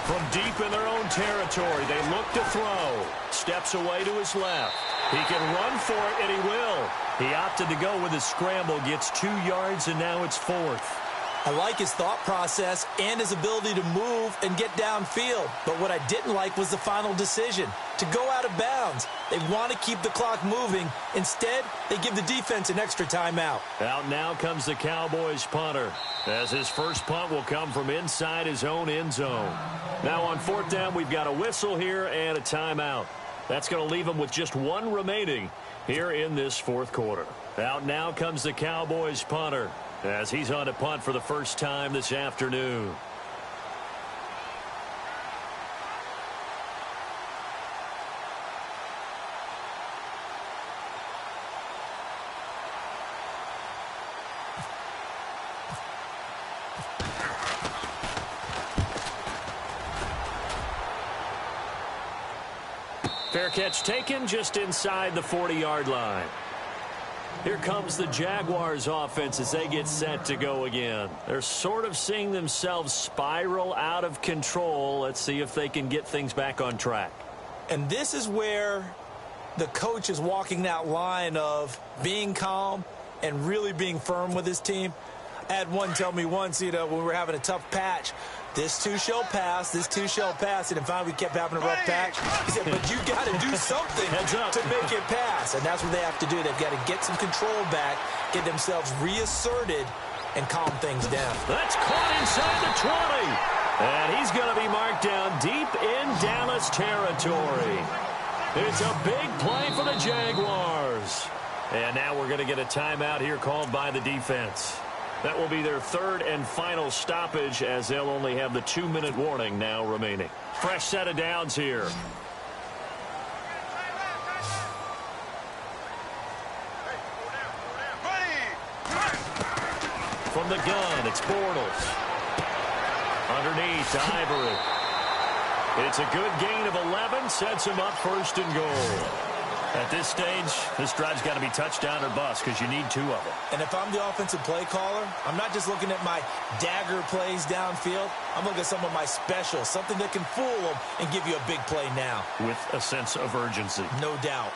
From deep in their own territory, they look to throw. Steps away to his left. He can run for it, and he will. He opted to go with his scramble, gets 2 yards, and now it's fourth.
I like his thought process and his ability to move and get downfield. But what I didn't like was the final decision, to go out of bounds. They want to keep the clock moving. Instead, they give the defense an extra timeout.
Out now comes the Cowboys punter, as his first punt will come from inside his own end zone. Now on fourth down, we've got a whistle here and a timeout. That's going to leave them with just 1 remaining here in this fourth quarter. Out now comes the Cowboys punter, as he's on to punt for the first time this afternoon. Fair catch taken just inside the 40-yard line. Here comes the Jaguars offense as they get set to go again. They're sort of seeing themselves spiral out of control. Let's see if they can get things back on track.
And this is where the coach is walking that line of being calm and really being firm with his team. I had one tell me once, when we were having a tough patch, this too shall pass, this too shall pass, and finally we kept having a rough patch. He said, but you got to do something to make it pass, and that's what they have to do. They've got to get some control back, get themselves reasserted, and calm things down.
That's caught inside the 20, and he's going to be marked down deep in Dallas territory. It's a big play for the Jaguars. And now we're going to get a timeout here called by the defense. That will be their third and final stoppage, as they'll only have the 2-minute warning now remaining. Fresh set of downs here. From the gun, it's Bortles. Underneath to Ivory. It's a good gain of 11, sets him up first and goal. At this stage, this drive's got to be touchdown or bust because you need 2 of them.
And if I'm the offensive play caller, I'm not just looking at my dagger plays downfield. I'm looking at some of my specials, something that can fool them and give you a big play now.
With a sense of urgency.
No doubt.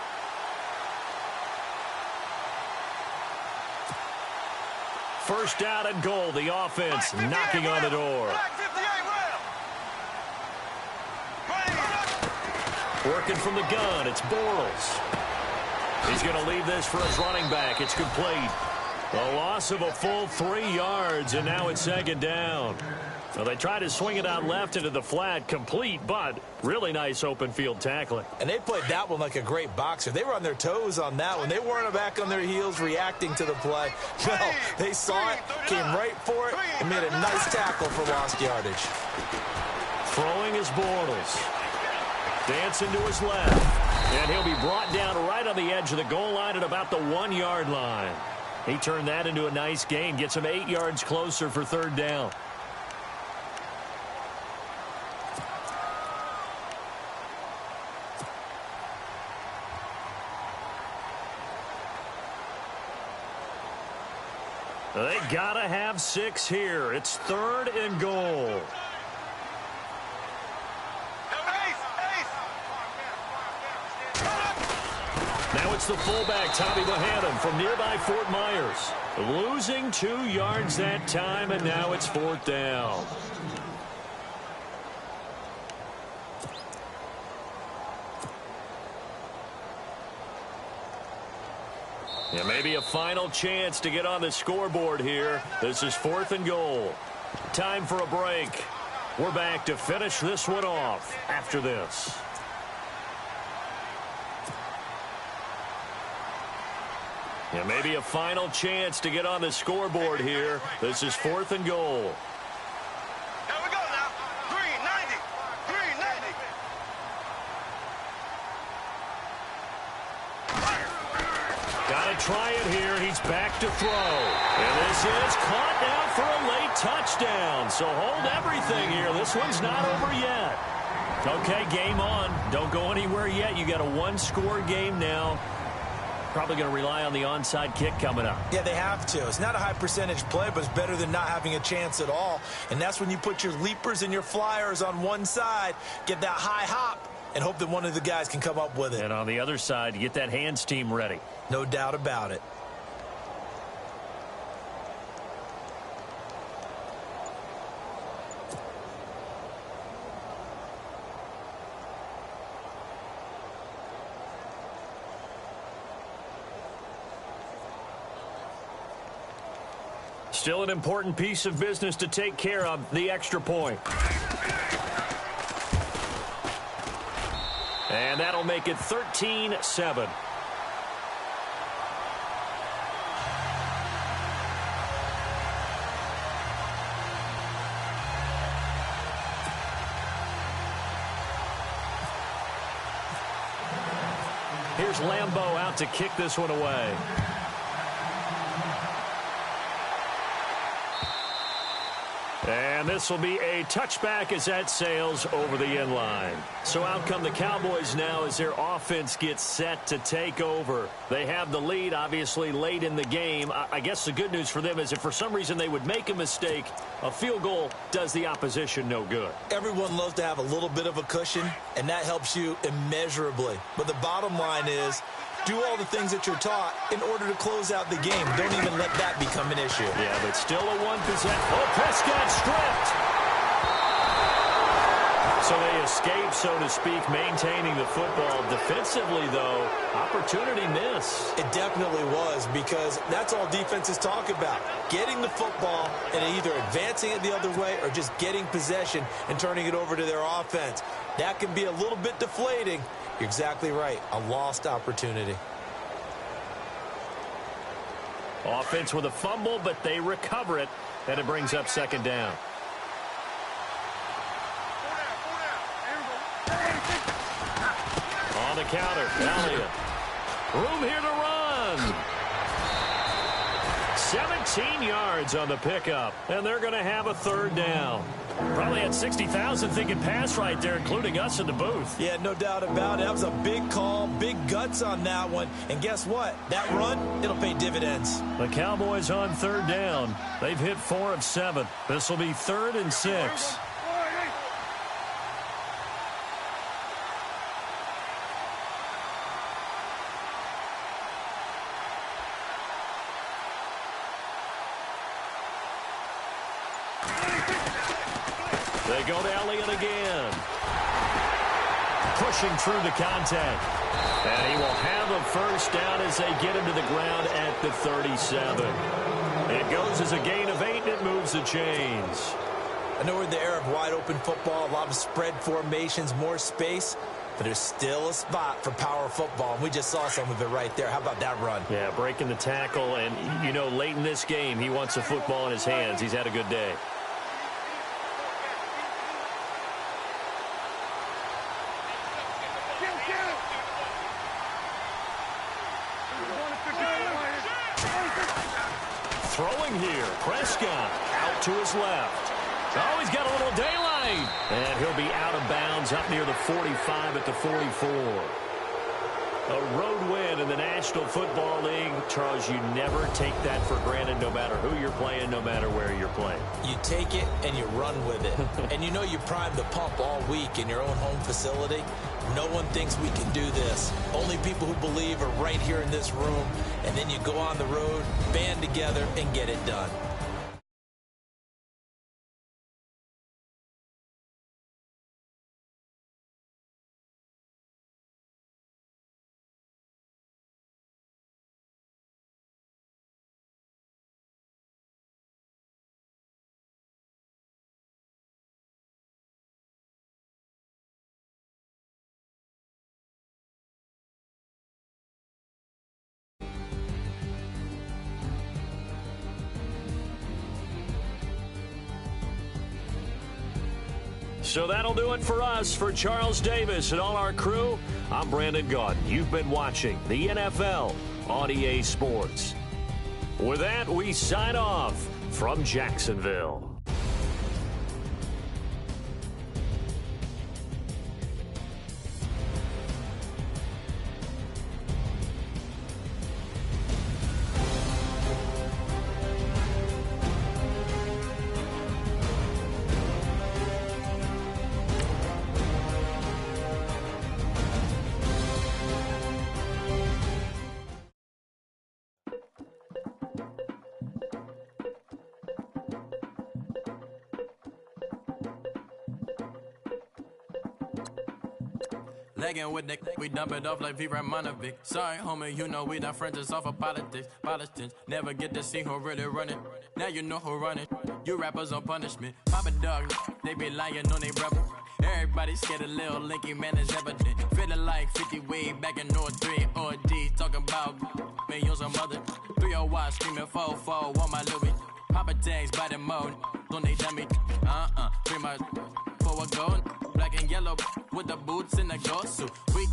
First down and goal, the offense knocking on the door. Working from the gun, it's Bortles. He's going to leave this for his running back. It's complete. A loss of a full 3 yards, and now it's second down. Well, they tried to swing it out left into the flat, complete, but really nice open field tackling.
And they played that one like a great boxer. They were on their toes on that one. They weren't back on their heels reacting to the play. No, they saw it, came right for it, and made a nice tackle for lost yardage.
Throwing is Bortles. Dancing to his left. And he'll be brought down right on the edge of the goal line at about the 1-yard line. He turned that into a nice gain. Gets him 8 yards closer for third down. They gotta have 6 here. It's third and goal. it's the fullback, Tommy Bohannon, from nearby Fort Myers. Losing 2 yards that time, and now it's 4th down. And maybe a final chance to get on the scoreboard here. This is 4th and goal. Time for a break. We're back to finish this one off after this. And maybe a final chance to get on the scoreboard here. This is 4th and goal.
Here we go now. 390. 390.
Got to try it here. He's back to throw. And this is caught down for a late touchdown. So hold everything here. This one's not over yet. Okay, game on. Don't go anywhere yet. You got a 1-score game now. Probably going to rely on the onside kick coming up.
Yeah, they have to. It's not a high percentage play, but it's better than not having a chance at all. And that's when you put your leapers and your flyers on one side, get that high hop, and hope that one of the guys can come up with it.
And on the other side, you get that hands team ready.
No doubt about it.
Still an important piece of business to take care of, the extra point. And that'll make it 13-7. Here's Lambeau out to kick this one away. And this will be a touchback as that sails over the end line. So out come the Cowboys now as their offense gets set to take over. They have the lead, obviously, late in the game. I guess the good news for them is if for some reason they would make a mistake, a field goal does the opposition no good.
Everyone loves to have a little bit of a cushion, and that helps you immeasurably. But the bottom line is, do all the things that you're taught in order to close out the game. Don't even let that become an issue.
Yeah, but still a one possession. Oh, Prescott stripped. So they escape, so to speak, maintaining the football. Defensively, though, opportunity miss.
It definitely was, because that's all defenses talk about. Getting the football and either advancing it the other way or just getting possession and turning it over to their offense. That can be a little bit deflating. You're exactly right. A lost opportunity.
Offense with a fumble, but they recover it, and it brings up 2nd down. On the counter, Elliott. Room here to run. 17 yards on the pickup, and they're going to have a 3rd down. Probably had 60,000 thinking pass right there, including us in the booth.
Yeah, no doubt about it. That was a big call, big guts on that one. And guess what? That run, it'll pay dividends.
The Cowboys on 3rd down. They've hit 4 of 7. This will be 3rd and 6. They go to Elliott again. Pushing through the contact. And he will have a 1st down as they get him to the ground at the 37. It goes as a gain of 8, and it moves the chains.
I know we're in the era of wide-open football, a lot of spread formations, more space, but there's still a spot for power football, and we just saw some of it right there. How about that run?
Yeah, breaking the tackle, and, you know, late in this game, he wants the football in his hands. He's had a good day. Throwing here, Prescott out to his left. Oh, he's got a little daylight. And he'll be out of bounds up near the 45 at the 44. A road win in the National Football League. Charles, you never take that for granted no matter who you're playing, no matter where you're playing.
You take it and you run with it. And you know you primed the pump all week in your own home facility. No one thinks we can do this. Only people who believe are right here in this room. And then you go on the road, band together, and get it done.
So that'll do it for us. For Charles Davis and all our crew, I'm Brandon Gaudin. You've been watching the NFL on EA Sports. With that, we sign off from Jacksonville.
Lagging with Nick, we dump it off like V. Ramonovic. Sorry, homie, you know we not friends, it's off of politics. Politicians never get to see who really running. Now you know who running. You rappers on punishment. Papa dog, they be lying on they brother. Everybody scared a little linky, man, is evident. Feeling like 50 way back in North 3 or D. Talking about millions of mother. 301 screaming 4-4 on my Louis. Papa tags by the mode, don't they dummy? Free my for a gold. Black and yellow with the boots and the gold suit. We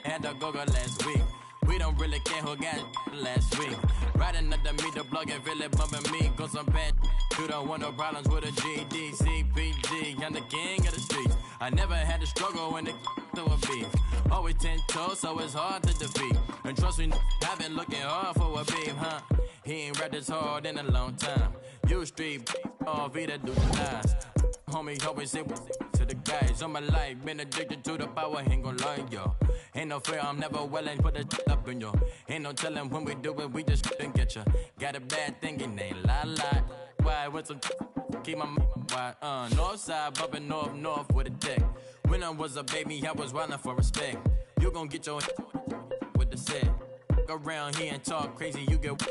had a go-go last week. We don't really care who got last week. Riding under me, the plug and feel it bumping me. Go some bad. You don't want no problems with a GD, CPG. I'm the king of the streets. I never had to struggle when it to a beef. Always 10 toes, so it's hard to defeat. And trust me, I've been looking hard for a beef, huh? He ain't rapped this hard in a long time. You street, all Vita do the lies. Homie, always say to the guys on my life. Been addicted to the power, ain't gon' lie, yo. Ain't no fear, I'm never willing, put the up in yo. Ain't no telling when we do it, we just didn't get ya. Got a bad thing, it ain't lie. Why, with some keep my wide, north side, bumping north with a dick. When I was a baby, I was wildin' for respect. You gon' get your with the set. Around here and talk crazy, you get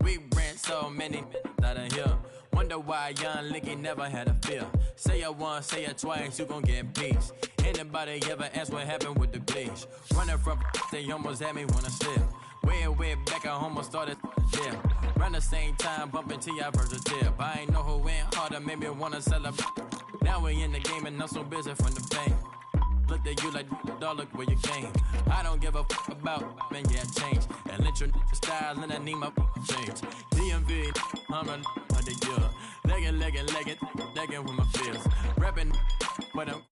we ran so many out of here. Wonder why young Licky never had a fear. Say it once, say it twice, you gon' get peace. Anybody ever ask what happened with the bleach? Running from they almost had me wanna slip. Way back, I almost started yeah. Around the same time, bumping to your versatile. I ain't know who went harder, made me wanna celebrate. Now we in the game and I'm so busy from the fame. Looked at you like, dog, look where you came. I don't give a about, man, yeah, change. And let your style and I need my change. DMV, I'm a the year. Legging with my fears. Rapping, but I'm